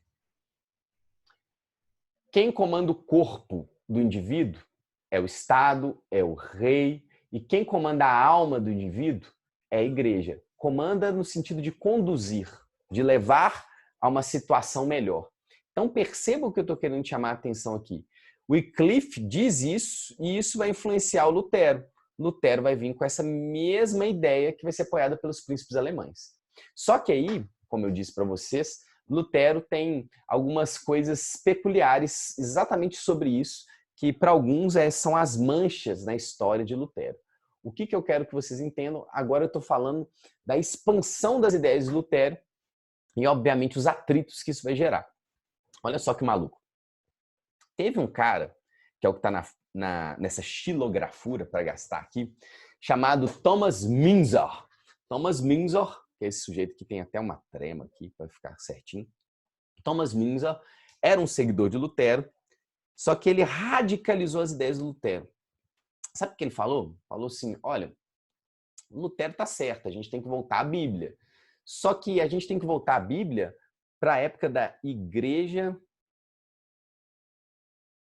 A: Quem comanda o corpo do indivíduo é o Estado, é o rei, e quem comanda a alma do indivíduo é a igreja. Comanda no sentido de conduzir, de levar a uma situação melhor. Então perceba o que eu estou querendo chamar a atenção aqui. O Wycliffe diz isso e isso vai influenciar o Lutero. Lutero vai vir com essa mesma ideia que vai ser apoiada pelos príncipes alemães. Só que aí, como eu disse para vocês, Lutero tem algumas coisas peculiares exatamente sobre isso, que para alguns são as manchas na história de Lutero. O que eu quero que vocês entendam? Agora eu estou falando da expansão das ideias de Lutero e, obviamente, os atritos que isso vai gerar. Olha só que maluco. Teve um cara, que é o que está nessa xilografura, para gastar aqui, chamado Thomas Müntzer. Thomas Müntzer, que é esse sujeito que tem até uma trema aqui, para ficar certinho. Thomas Müntzer era um seguidor de Lutero, só que ele radicalizou as ideias do Lutero. Sabe o que ele falou? Falou assim, olha, o Lutero está certo, a gente tem que voltar à Bíblia. Só que a gente tem que voltar à Bíblia para a época da igreja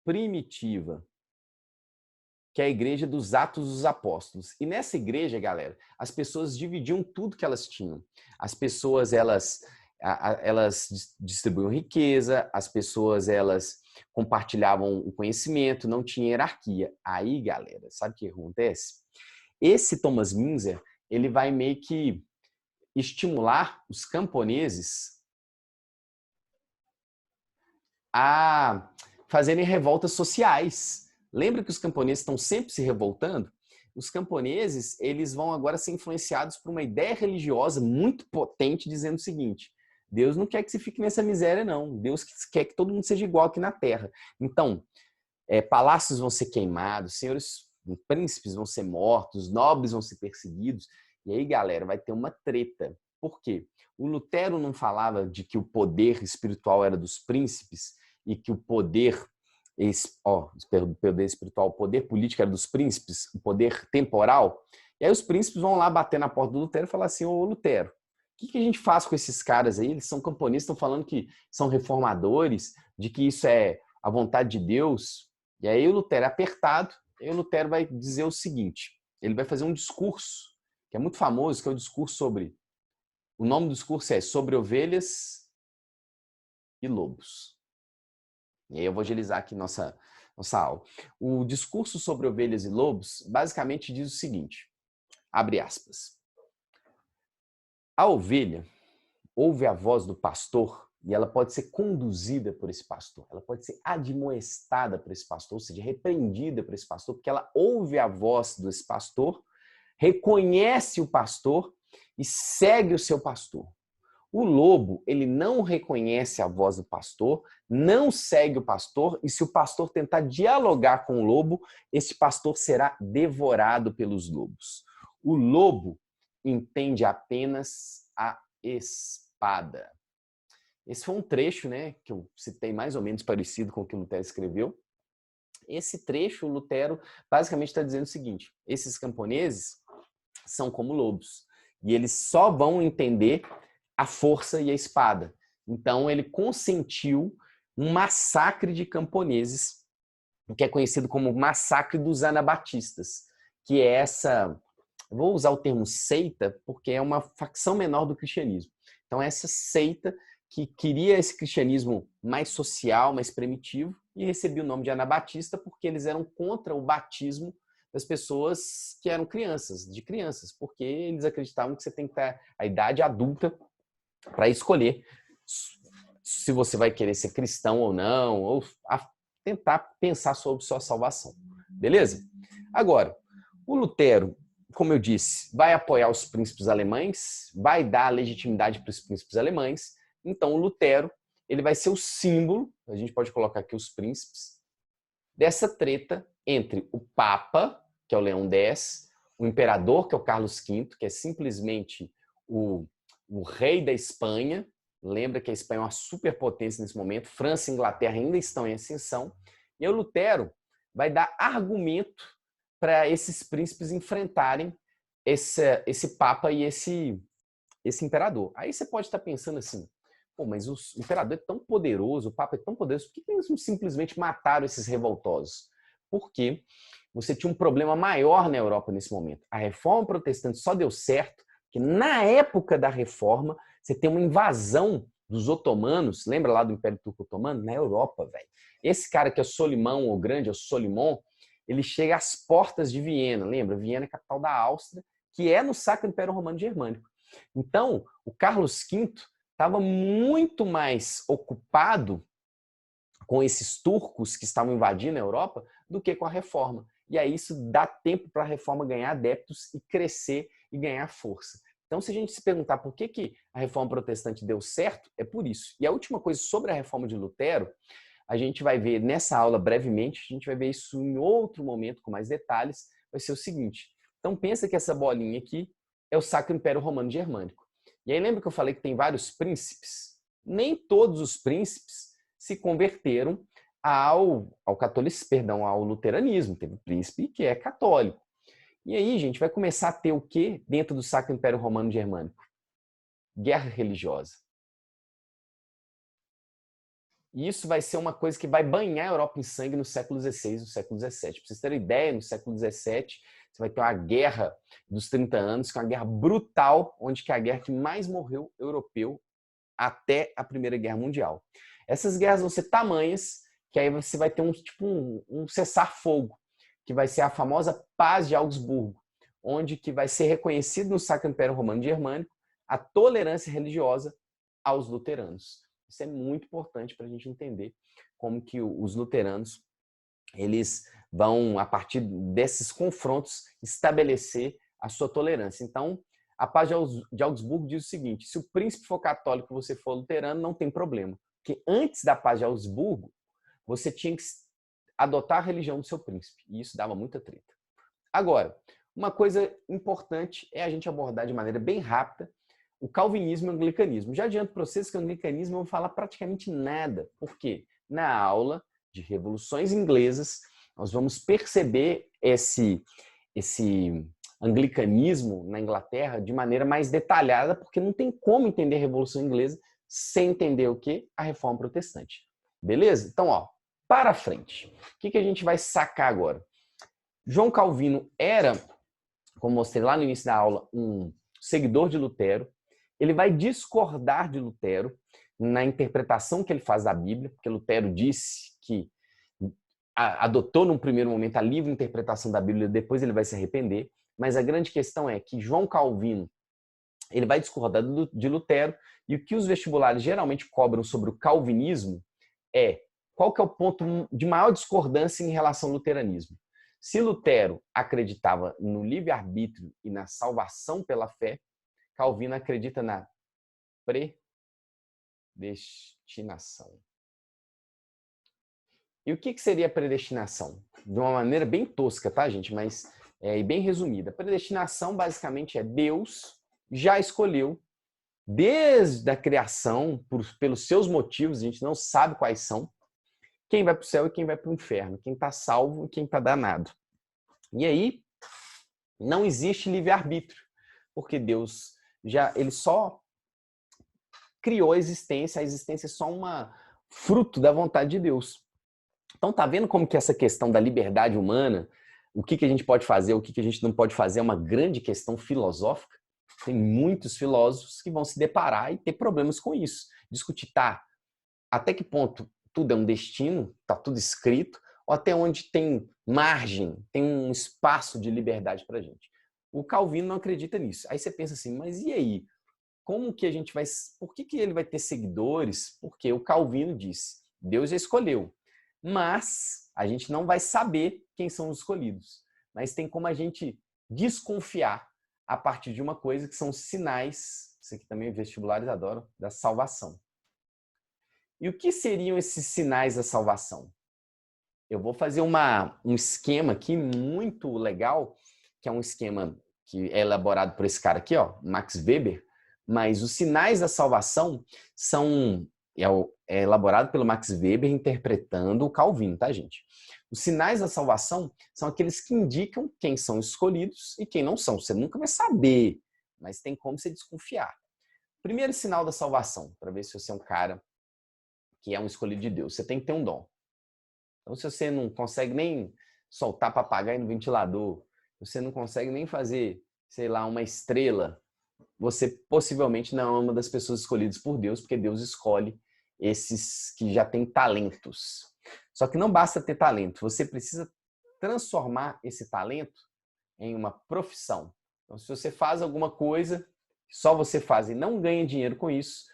A: primitiva, que é a igreja dos Atos dos Apóstolos. E nessa igreja, galera, as pessoas dividiam tudo que elas tinham. As pessoas, elas distribuíam riqueza, as pessoas, elas compartilhavam o conhecimento, não tinha hierarquia. Aí, galera, sabe o que acontece? Esse Thomas Müntzer, ele vai meio que estimular os camponeses a fazerem revoltas sociais. Lembra que os camponeses estão sempre se revoltando? Os camponeses, eles vão agora ser influenciados por uma ideia religiosa muito potente, dizendo o seguinte, Deus não quer que você fique nessa miséria, não. Deus quer que todo mundo seja igual aqui na Terra. Então, palácios vão ser queimados, senhores, príncipes vão ser mortos, nobres vão ser perseguidos. E aí, galera, vai ter uma treta. Por quê? O Lutero não falava de que o poder espiritual era dos príncipes e que o poder espiritual, o poder político era dos príncipes, o poder temporal. E aí os príncipes vão lá bater na porta do Lutero e falar assim, ô Lutero, o que a gente faz com esses caras aí? Eles são camponeses, estão falando que são reformadores, de que isso é a vontade de Deus. E aí o Lutero é apertado, e o Lutero vai dizer o seguinte, ele vai fazer um discurso, que é muito famoso, que é o discurso sobre... O nome do discurso é Sobre Ovelhas e Lobos. E aí eu vou agilizar aqui nossa aula. O discurso sobre ovelhas e lobos basicamente diz o seguinte, abre aspas. A ovelha ouve a voz do pastor e ela pode ser conduzida por esse pastor, ela pode ser admoestada por esse pastor, ou seja, repreendida por esse pastor, porque ela ouve a voz desse pastor, reconhece o pastor e segue o seu pastor. O lobo, ele não reconhece a voz do pastor, não segue o pastor, e se o pastor tentar dialogar com o lobo, esse pastor será devorado pelos lobos. O lobo entende apenas a espada. Esse foi um trecho, né, que eu citei mais ou menos parecido com o que o Lutero escreveu. Esse trecho, o Lutero basicamente está dizendo o seguinte: esses camponeses são como lobos e eles só vão entender a força e a espada. Então ele consentiu um massacre de camponeses, o que é conhecido como massacre dos anabatistas, que é essa, vou usar o termo seita, porque é uma facção menor do cristianismo. Então essa seita que queria esse cristianismo mais social, mais primitivo, e recebia o nome de anabatista porque eles eram contra o batismo das pessoas que eram crianças, de crianças, porque eles acreditavam que você tem que ter a idade adulta para escolher se você vai querer ser cristão ou não, ou tentar pensar sobre sua salvação. Beleza? Agora, o Lutero, como eu disse, vai apoiar os príncipes alemães, vai dar legitimidade para os príncipes alemães. Então, o Lutero, ele vai ser o símbolo, a gente pode colocar aqui os príncipes, dessa treta entre o Papa, que é o Leão X, o Imperador, que é o Carlos V, que é simplesmente o rei da Espanha. Lembra que a Espanha é uma superpotência nesse momento, França e Inglaterra ainda estão em ascensão. E o Lutero vai dar argumento para esses príncipes enfrentarem esse Papa e esse imperador. Aí você pode estar pensando assim, pô, mas o imperador é tão poderoso, o Papa é tão poderoso, por que eles não simplesmente mataram esses revoltosos? Porque você tinha um problema maior na Europa nesse momento. A reforma protestante só deu certo que na época da reforma você tem uma invasão dos otomanos, lembra lá do Império Turco Otomano? Na Europa, velho. Esse cara que é Solimão o Grande, é o Solimão, ele chega às portas de Viena, lembra? Viena é a capital da Áustria, que é no Sacro Império Romano Germânico. Então, o Carlos V estava muito mais ocupado com esses turcos que estavam invadindo a Europa do que com a reforma. E aí isso dá tempo para a reforma ganhar adeptos e crescer e ganhar força. Então, se a gente se perguntar por que a reforma protestante deu certo, é por isso. E a última coisa sobre a reforma de Lutero, a gente vai ver nessa aula brevemente, a gente vai ver isso em outro momento com mais detalhes, vai ser o seguinte. Então, pensa que essa bolinha aqui é o Sacro Império Romano Germânico. E aí lembra que eu falei que tem vários príncipes? Nem todos os príncipes se converteram ao catolicismo, perdão, ao luteranismo. Teve um príncipe que é católico. E aí, gente, vai começar a ter o quê dentro do Sacro Império Romano Germânico? Guerra religiosa. E isso vai ser uma coisa que vai banhar a Europa em sangue no século XVI e no século XVII. Para vocês terem ideia, no século XVII, você vai ter uma guerra dos 30 anos, que é uma guerra brutal, onde que é a guerra que mais morreu europeu até a Primeira Guerra Mundial. Essas guerras vão ser tamanhas que aí você vai ter um cessar-fogo, que vai ser a famosa Paz de Augsburgo, onde que vai ser reconhecido no Sacro Império Romano Germânico a tolerância religiosa aos luteranos. Isso é muito importante para a gente entender como que os luteranos eles vão, a partir desses confrontos, estabelecer a sua tolerância. Então, a Paz de Augsburgo diz o seguinte: se o príncipe for católico e você for luterano, não tem problema. Porque antes da Paz de Augsburgo, você tinha que adotar a religião do seu príncipe. E isso dava muita treta. Agora, uma coisa importante é a gente abordar de maneira bem rápida o calvinismo e o anglicanismo. Já adianto para vocês que o anglicanismo eu não vou falar praticamente nada. Por quê? Na aula de revoluções inglesas, nós vamos perceber esse anglicanismo na Inglaterra de maneira mais detalhada, porque não tem como entender a Revolução Inglesa sem entender o quê? A Reforma Protestante. Beleza? Então, ó, para frente. O que a gente vai sacar agora? João Calvino era, como mostrei lá no início da aula, um seguidor de Lutero. Ele vai discordar de Lutero na interpretação que ele faz da Bíblia, porque Lutero disse que adotou num primeiro momento a livre interpretação da Bíblia, depois ele vai se arrepender. Mas a grande questão é que João Calvino ele vai discordar de Lutero, e o que os vestibulares geralmente cobram sobre o calvinismo é qual que é o ponto de maior discordância em relação ao luteranismo. Se Lutero acreditava no livre-arbítrio e na salvação pela fé, Calvino acredita na predestinação. E o que seria predestinação? De uma maneira bem tosca, tá, gente? Mas e bem resumida. Predestinação, basicamente, é Deus já escolheu, desde a criação, pelos seus motivos, a gente não sabe quais são, quem vai para o céu e quem vai para o inferno, quem está salvo e quem está danado. E aí, não existe livre-arbítrio, porque Deus ele só criou a existência é só uma fruto da vontade de Deus. Então, tá vendo como que essa questão da liberdade humana, o que a gente pode fazer, o que a gente não pode fazer, é uma grande questão filosófica? Tem muitos filósofos que vão se deparar e ter problemas com isso. Discutir, tá, até que ponto tudo é um destino, tá tudo escrito, ou até onde tem margem, tem um espaço de liberdade pra gente. O Calvino não acredita nisso. Aí você pensa assim, mas e aí? Como que a gente vai... Por que ele vai ter seguidores? Porque o Calvino disse, Deus já escolheu. Mas a gente não vai saber quem são os escolhidos. Mas tem como a gente desconfiar a partir de uma coisa que são sinais, isso aqui também vestibulares adoram, da salvação. E o que seriam esses sinais da salvação? Eu vou fazer um esquema aqui muito legal, que é um esquema que é elaborado por esse cara aqui, ó, Max Weber, mas os sinais da salvação é elaborado pelo Max Weber interpretando o Calvino, tá, gente? Os sinais da salvação são aqueles que indicam quem são escolhidos e quem não são. Você nunca vai saber, mas tem como você desconfiar. Primeiro sinal da salvação, para ver se você é um cara que é um escolhido de Deus. Você tem que ter um dom. Então, se você não consegue nem soltar papagaio no ventilador, você não consegue nem fazer, sei lá, uma estrela, você possivelmente não é uma das pessoas escolhidas por Deus, porque Deus escolhe esses que já têm talentos. Só que não basta ter talento, você precisa transformar esse talento em uma profissão. Então, se você faz alguma coisa, só você faz e não ganha dinheiro com isso,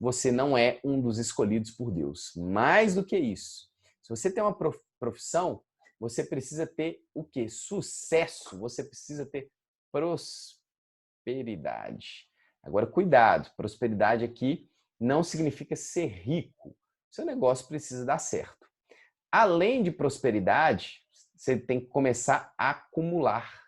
A: você não é um dos escolhidos por Deus. Mais do que isso, se você tem uma profissão, você precisa ter o quê? Sucesso, você precisa ter prosperidade. Agora, cuidado, prosperidade aqui não significa ser rico. Seu negócio precisa dar certo. Além de prosperidade, você tem que começar a acumular.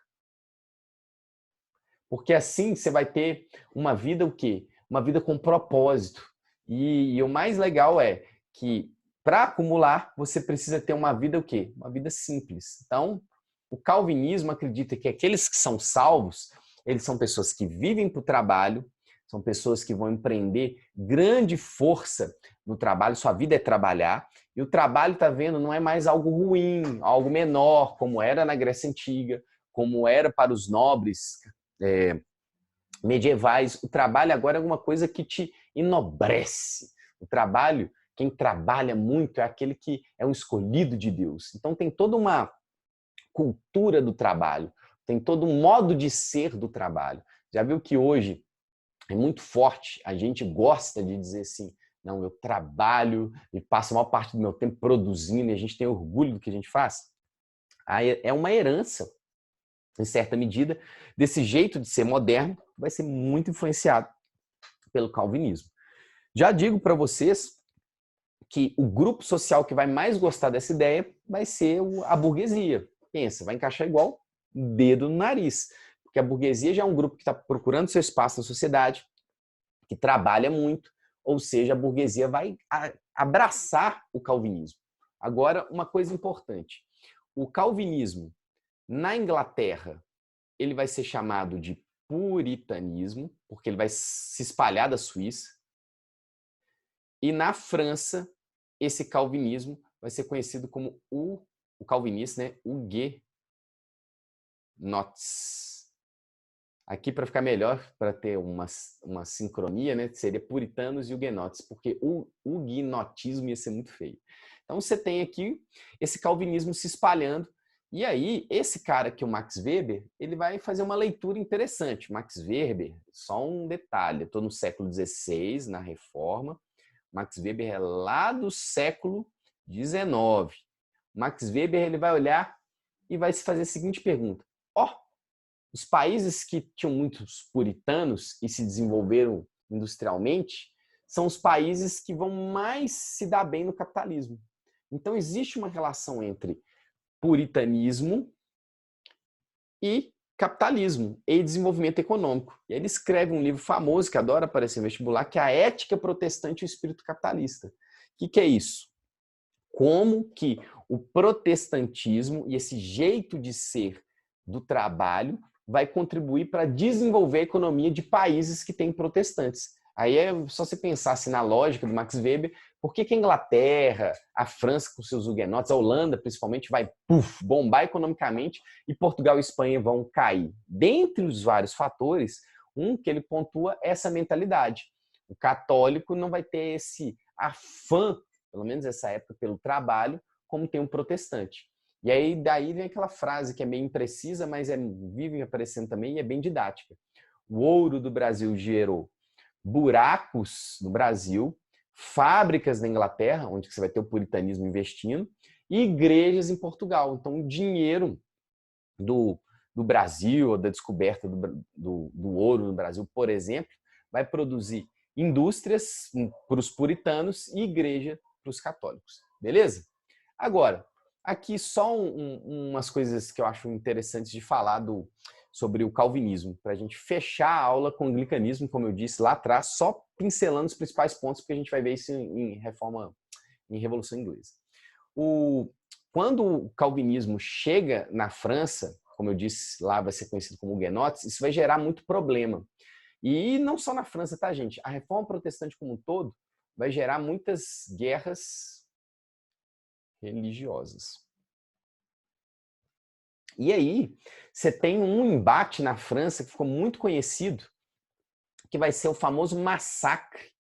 A: Porque assim você vai ter uma vida o quê? Uma vida com propósito. E o mais legal é que para acumular, você precisa ter uma vida o quê? Uma vida simples. Então, o calvinismo acredita que aqueles que são salvos, eles são pessoas que vivem para o trabalho, são pessoas que vão empreender grande força no trabalho, sua vida é trabalhar, e o trabalho, tá vendo, não é mais algo ruim, algo menor, como era na Grécia Antiga, como era para os nobres medievais. O trabalho agora é alguma coisa que te enobrece. O trabalho, quem trabalha muito é aquele que é um escolhido de Deus. Então tem toda uma cultura do trabalho, tem todo um modo de ser do trabalho. Já viu que hoje é muito forte, a gente gosta de dizer assim, não, eu trabalho e passo a maior parte do meu tempo produzindo e a gente tem orgulho do que a gente faz? Aí é uma herança, em certa medida, desse jeito de ser moderno, vai ser muito influenciado pelo calvinismo. Já digo para vocês que o grupo social que vai mais gostar dessa ideia vai ser a burguesia. Pensa, vai encaixar igual dedo no nariz. Porque a burguesia já é um grupo que está procurando seu espaço na sociedade, que trabalha muito, ou seja, a burguesia vai abraçar o calvinismo. Agora, uma coisa importante. O calvinismo, na Inglaterra, ele vai ser chamado de puritanismo, porque ele vai se espalhar da Suíça. E na França, esse calvinismo vai ser conhecido como o calvinista, né? Huguenots. Aqui, para ficar melhor, para ter uma sincronia, né? Seria puritanos e huguenotes, porque o huguenotismo ia ser muito feio. Então, você tem aqui esse calvinismo se espalhando. E aí, esse cara aqui, o Max Weber, ele vai fazer uma leitura interessante. Max Weber, só um detalhe, eu estou no século XVI, na Reforma. Max Weber é lá do século XIX. Max Weber ele vai olhar e vai se fazer a seguinte pergunta. Os países que tinham muitos puritanos e se desenvolveram industrialmente, são os países que vão mais se dar bem no capitalismo. Então, existe uma relação entre puritanismo e capitalismo e desenvolvimento econômico. E ele escreve um livro famoso que adora aparecer no vestibular, que é A Ética Protestante e o Espírito Capitalista. O que é isso? Como que o protestantismo e esse jeito de ser do trabalho vai contribuir para desenvolver a economia de países que têm protestantes. Aí é só você pensasse na lógica do Max Weber, por que a Inglaterra, a França com seus huguenotes, a Holanda principalmente vai bombar economicamente e Portugal e Espanha vão cair? Dentre os vários fatores, um que ele pontua é essa mentalidade. O católico não vai ter esse afã, pelo menos nessa época, pelo trabalho, como tem um protestante. E aí daí vem aquela frase que é meio imprecisa, mas vive aparecendo também e é bem didática. O ouro do Brasil gerou buracos no Brasil, fábricas na Inglaterra, onde você vai ter o puritanismo investindo, e igrejas em Portugal. Então, o dinheiro do Brasil, da descoberta do ouro no Brasil, por exemplo, vai produzir indústrias para os puritanos e igreja para os católicos. Beleza? Agora, aqui só umas coisas que eu acho interessantes de falar sobre o calvinismo, para a gente fechar a aula com o anglicanismo, como eu disse lá atrás, só pincelando os principais pontos, porque a gente vai ver isso em Revolução Inglesa. Quando o calvinismo chega na França, como eu disse, lá vai ser conhecido como huguenotes, isso vai gerar muito problema. E não só na França, tá, gente? A reforma protestante como um todo vai gerar muitas guerras religiosas. E aí, você tem um embate na França que ficou muito conhecido, que vai ser o famoso massacre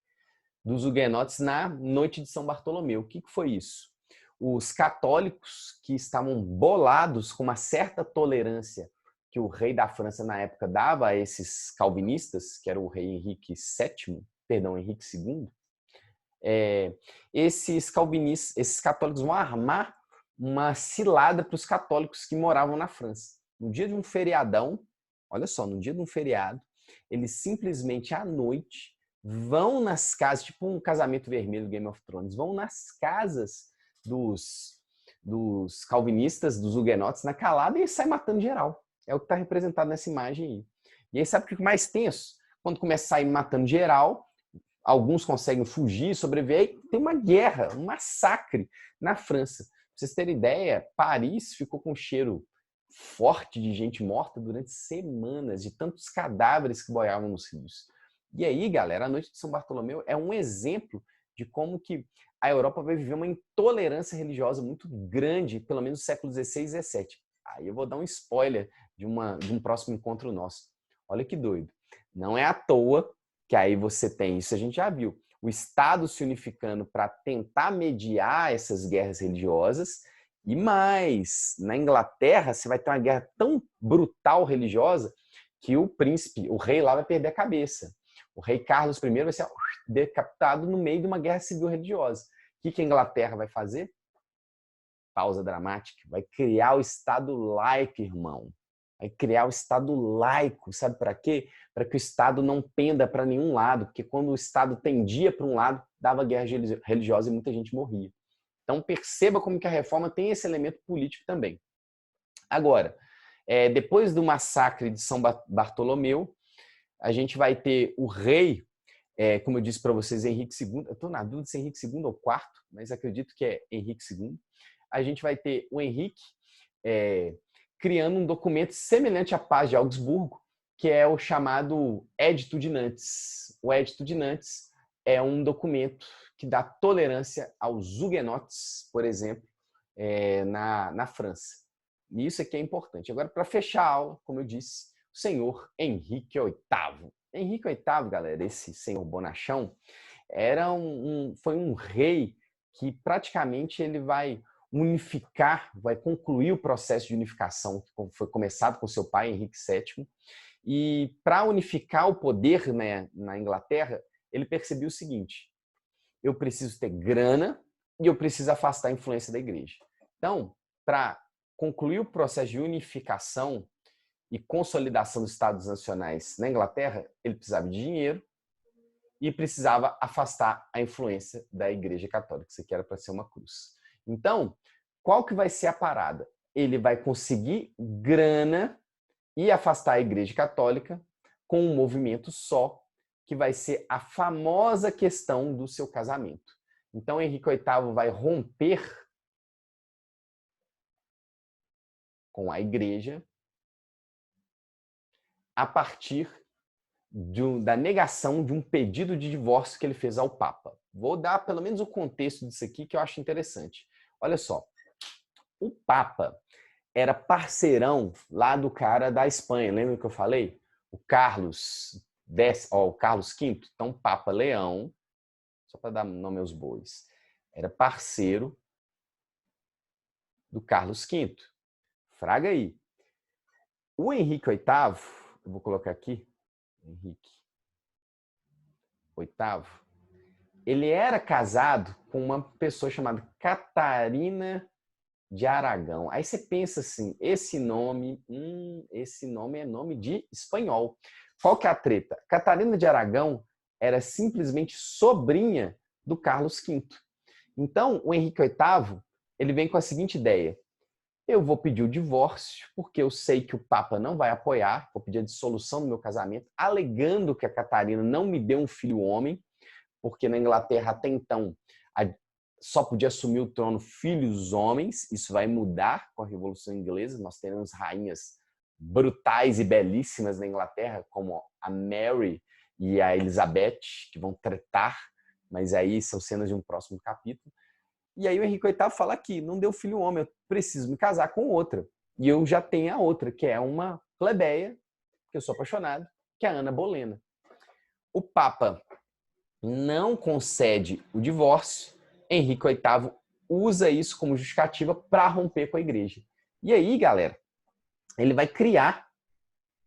A: dos huguenotes na noite de São Bartolomeu. O que foi isso? Os católicos que estavam bolados com uma certa tolerância que o rei da França na época dava a esses calvinistas, que era o rei Henrique II, esses católicos vão armar uma cilada para os católicos que moravam na França. No dia de um feriadão, olha só, no dia de um feriado, eles simplesmente à noite vão nas casas, tipo um casamento vermelho Game of Thrones, vão nas casas dos calvinistas, dos huguenotes, na calada e sai matando geral. É o que está representado nessa imagem aí. E aí sabe o que é mais tenso? Quando começa a sair matando geral, alguns conseguem fugir, sobreviver, e tem uma guerra, um massacre na França. Pra vocês terem ideia, Paris ficou com um cheiro forte de gente morta durante semanas, de tantos cadáveres que boiavam nos rios. E aí, galera, a noite de São Bartolomeu é um exemplo de como que a Europa vai viver uma intolerância religiosa muito grande, pelo menos no século XVI e XVII. Aí eu vou dar um spoiler de um próximo encontro nosso. Olha que doido. Não é à toa que aí você tem, isso a gente já viu, o Estado se unificando para tentar mediar essas guerras religiosas. E mais, na Inglaterra, você vai ter uma guerra tão brutal religiosa que o príncipe, o rei lá vai perder a cabeça. O rei Carlos I vai ser decapitado no meio de uma guerra civil religiosa. O que a Inglaterra vai fazer? Pausa dramática. Vai criar o Estado laico, irmão. Vai criar o Estado laico. Sabe para quê? Para que o Estado não penda para nenhum lado. Porque quando o Estado tendia para um lado, dava guerra religiosa e muita gente morria. Então perceba como que a reforma tem esse elemento político também. Agora, depois do massacre de São Bartolomeu, a gente vai ter o rei, como eu disse para vocês, Henrique II. Eu estou na dúvida se é Henrique II ou quarto, mas acredito que é Henrique II. A gente vai ter o Henrique criando um documento semelhante à Paz de Augsburgo, que é o chamado Edito de Nantes. O Edito de Nantes é um documento que dá tolerância aos huguenotes, por exemplo, na França. E isso aqui é importante. Agora, para fechar a aula, como eu disse, o senhor Henrique VIII. Henrique VIII, galera, esse senhor bonachão, foi um rei que praticamente ele vai unificar, vai concluir o processo de unificação que foi começado com seu pai, Henrique VII. E para unificar o poder, né, na Inglaterra, ele percebeu o seguinte: eu preciso ter grana e eu preciso afastar a influência da igreja. Então, para concluir o processo de unificação e consolidação dos Estados nacionais na Inglaterra, ele precisava de dinheiro e precisava afastar a influência da Igreja Católica. Isso aqui era para ser uma cruz. Então, qual que vai ser a parada? Ele vai conseguir grana e afastar a Igreja Católica com um movimento só, que vai ser a famosa questão do seu casamento. Então, Henrique VIII vai romper com a Igreja a partir da negação de um pedido de divórcio que ele fez ao Papa. Vou dar pelo menos o contexto disso aqui que eu acho interessante. Olha só, o Papa era parceirão lá do cara da Espanha, lembra que eu falei? O Carlos o Carlos V. Então, Papa Leão, só para dar nome aos bois, era parceiro do Carlos V. Fraga aí. O Henrique VIII, eu vou colocar aqui, Henrique VIII, ele era casado com uma pessoa chamada Catarina de Aragão. Aí você pensa assim, esse nome é nome de espanhol. Qual que é a treta? Catarina de Aragão era simplesmente sobrinha do Carlos V. Então, o Henrique VIII, ele vem com a seguinte ideia: eu vou pedir o divórcio, porque eu sei que o Papa não vai apoiar, vou pedir a dissolução do meu casamento, alegando que a Catarina não me deu um filho homem, porque na Inglaterra até então só podia assumir o trono filhos homens. Isso vai mudar com a Revolução Inglesa. Nós teremos rainhas brutais e belíssimas na Inglaterra, como a Mary e a Elizabeth, que vão tretar, mas aí são cenas de um próximo capítulo. E aí o Henrique VIII fala que não deu filho homem, eu preciso me casar com outra. E eu já tenho a outra, que é uma plebeia, que eu sou apaixonado, que é a Ana Bolena. O Papa não concede o divórcio, Henrique VIII usa isso como justificativa para romper com a igreja. E aí, galera, ele vai criar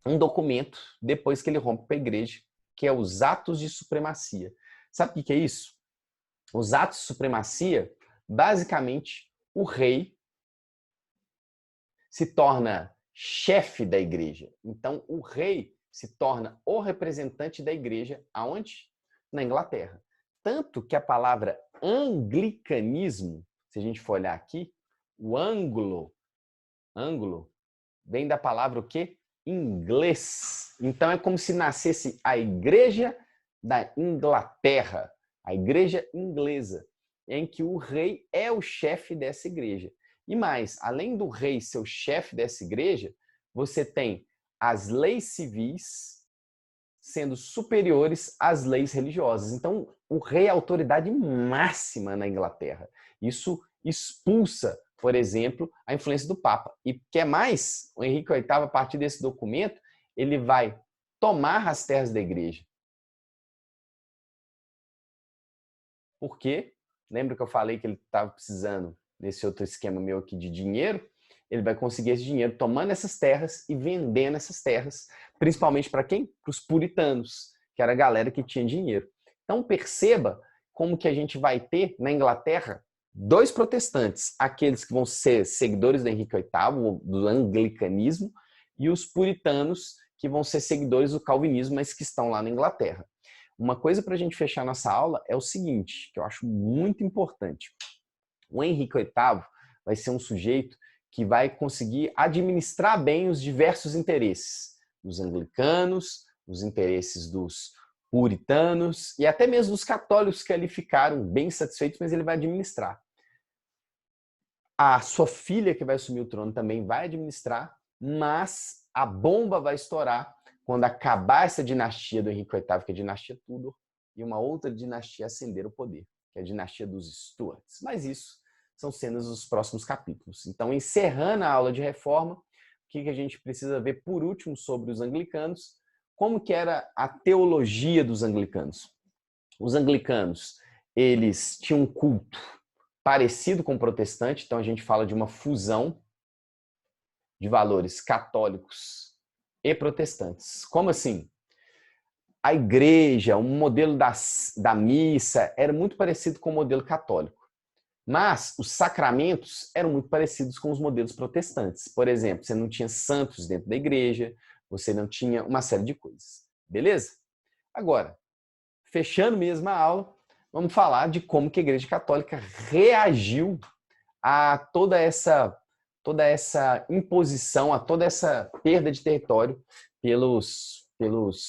A: um documento, depois que ele rompe com a igreja, que é os Atos de Supremacia. Sabe o que é isso? Os Atos de Supremacia, basicamente, o rei se torna chefe da igreja. Então, o rei se torna o representante da igreja aonde? Na Inglaterra. Tanto que a palavra anglicanismo, se a gente for olhar aqui, o ângulo vem da palavra o quê? Inglês. Então é como se nascesse a igreja da Inglaterra, a igreja inglesa, em que o rei é o chefe dessa igreja. E mais, além do rei ser o chefe dessa igreja, você tem as leis civis sendo superiores às leis religiosas. Então, o rei é a autoridade máxima na Inglaterra. Isso expulsa, por exemplo, a influência do Papa. E quer mais? O Henrique VIII, a partir desse documento, ele vai tomar as terras da igreja. Por quê? Lembra que eu falei que ele estava precisando, nesse outro esquema meu aqui, de dinheiro? Ele vai conseguir esse dinheiro tomando essas terras e vendendo essas terras, principalmente para quem? Para os puritanos, que era a galera que tinha dinheiro. Então perceba como que a gente vai ter na Inglaterra dois protestantes, aqueles que vão ser seguidores do Henrique VIII, do anglicanismo, e os puritanos, que vão ser seguidores do calvinismo, mas que estão lá na Inglaterra. Uma coisa para a gente fechar nossa aula é o seguinte, que eu acho muito importante. O Henrique VIII vai ser um sujeito que vai conseguir administrar bem os diversos interesses dos anglicanos, os interesses dos puritanos e até mesmo dos católicos, que ali ficaram bem satisfeitos, mas ele vai administrar. A sua filha, que vai assumir o trono, também vai administrar, mas a bomba vai estourar quando acabar essa dinastia do Henrique VIII, que é a dinastia Tudor, e uma outra dinastia ascender o poder, que é a dinastia dos Stuarts. Mas isso são cenas dos próximos capítulos. Então, encerrando a aula de reforma, o que a gente precisa ver por último sobre os anglicanos, como que era a teologia dos anglicanos. Os anglicanos, eles tinham um culto parecido com o protestante, então a gente fala de uma fusão de valores católicos e protestantes. Como assim? A igreja, o modelo da missa era muito parecido com o modelo católico. Mas os sacramentos eram muito parecidos com os modelos protestantes. Por exemplo, você não tinha santos dentro da igreja, você não tinha uma série de coisas. Beleza? Agora, fechando mesmo a aula, vamos falar de como que a Igreja Católica reagiu a toda essa imposição, a toda essa perda de território pelos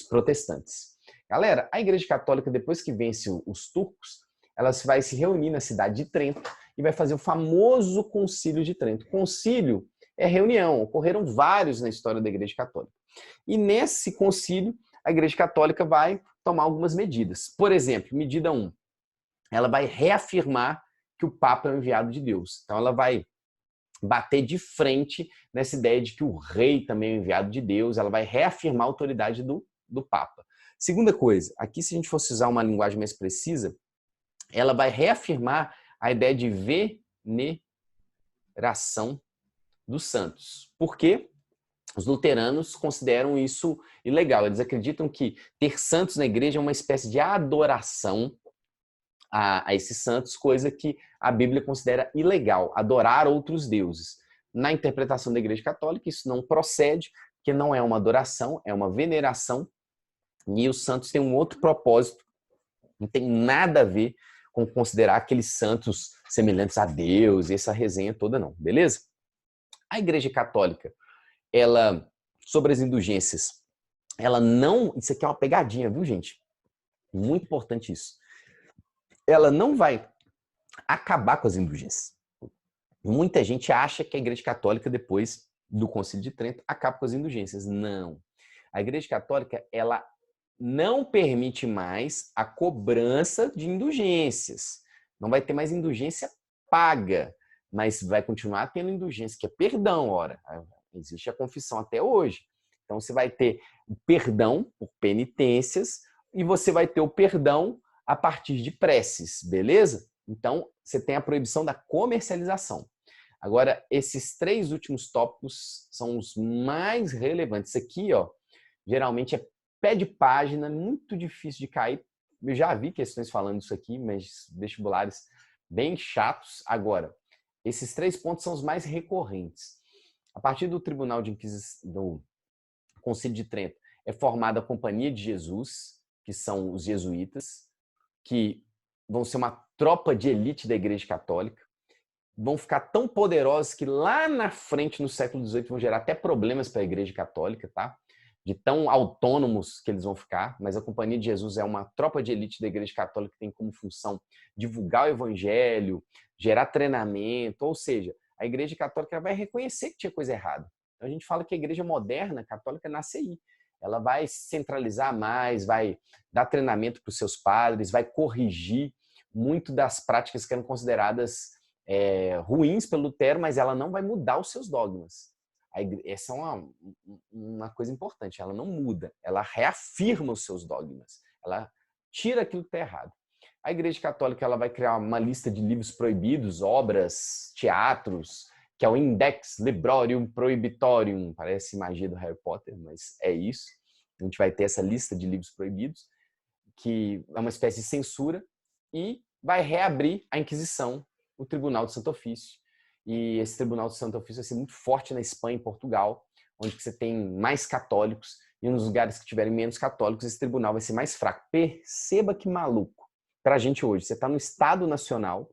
A: protestantes. Galera, a Igreja Católica, depois que vence os turcos, ela vai se reunir na cidade de Trento e vai fazer o famoso Concílio de Trento. Concílio é reunião, ocorreram vários na história da Igreja Católica. E nesse concílio, a Igreja Católica vai tomar algumas medidas. Por exemplo, medida 1, ela vai reafirmar que o Papa é o enviado de Deus. Então, ela vai bater de frente nessa ideia de que o rei também é o enviado de Deus, ela vai reafirmar a autoridade do Papa. Segunda coisa, aqui se a gente fosse usar uma linguagem mais precisa, ela vai reafirmar a ideia de veneração dos santos. Por quê? Os luteranos consideram isso ilegal. Eles acreditam que ter santos na igreja é uma espécie de adoração a esses santos, coisa que a Bíblia considera ilegal, adorar outros deuses. Na interpretação da Igreja Católica, isso não procede, que não é uma adoração, é uma veneração, e os santos têm um outro propósito, não tem nada a ver com considerar aqueles santos semelhantes a Deus, essa resenha toda não, beleza? A Igreja Católica, ela, sobre as indulgências, ela não, isso aqui é uma pegadinha, viu, gente? Muito importante isso. Ela não vai acabar com as indulgências. Muita gente acha que a Igreja Católica, depois do Concílio de Trento, acaba com as indulgências. Não. A Igreja Católica, ela não permite mais a cobrança de indulgências. Não vai ter mais indulgência paga, mas vai continuar tendo indulgência, que é perdão, ora. Existe a confissão até hoje. Então, você vai ter o perdão por penitências e você vai ter o perdão a partir de preces, beleza? Então, você tem a proibição da comercialização. Agora, esses 3 últimos tópicos são os mais relevantes. Isso aqui, ó, geralmente é pé de página, muito difícil de cair. Eu já vi questões falando isso aqui, mas vestibulares bem chatos. Agora, esses 3 pontos são os mais recorrentes. A partir do Tribunal de Inquisição, do Concílio de Trento, é formada a Companhia de Jesus, que são os jesuítas, que vão ser uma tropa de elite da Igreja Católica, vão ficar tão poderosos que lá na frente, no século XVIII, vão gerar até problemas para a Igreja Católica, tá? De tão autônomos que eles vão ficar, mas a Companhia de Jesus é uma tropa de elite da Igreja Católica que tem como função divulgar o Evangelho, gerar treinamento, ou seja, a Igreja Católica vai reconhecer que tinha coisa errada. Então a gente fala que a Igreja moderna, católica, nasce aí. Ela vai centralizar mais, vai dar treinamento para os seus padres, vai corrigir muito das práticas que eram consideradas ruins pelo Lutero, mas ela não vai mudar os seus dogmas. Essa é uma coisa importante, ela não muda, ela reafirma os seus dogmas, ela tira aquilo que está errado. A Igreja Católica ela vai criar uma lista de livros proibidos, obras, teatros, que é o Index Librorum Prohibitorium, parece magia do Harry Potter, mas é isso. A gente vai ter essa lista de livros proibidos, que é uma espécie de censura, e vai reabrir a Inquisição, o Tribunal do Santo Ofício. E esse Tribunal do Santo Ofício vai ser muito forte na Espanha e Portugal, onde você tem mais católicos, e nos lugares que tiverem menos católicos, esse tribunal vai ser mais fraco. Perceba que maluco. Para a gente hoje, você está no Estado Nacional,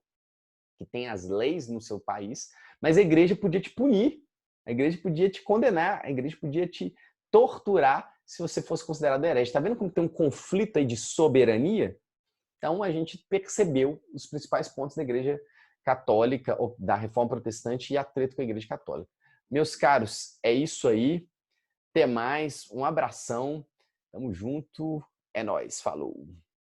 A: que tem as leis no seu país, mas a igreja podia te punir, a igreja podia te condenar, a igreja podia te torturar se você fosse considerado herege. Está vendo como tem um conflito aí de soberania? Então a gente percebeu os principais pontos da igreja católica, ou da reforma protestante e a treta com a igreja católica. Meus caros, é isso aí. Até mais, um abração, tamo junto, é nóis, falou!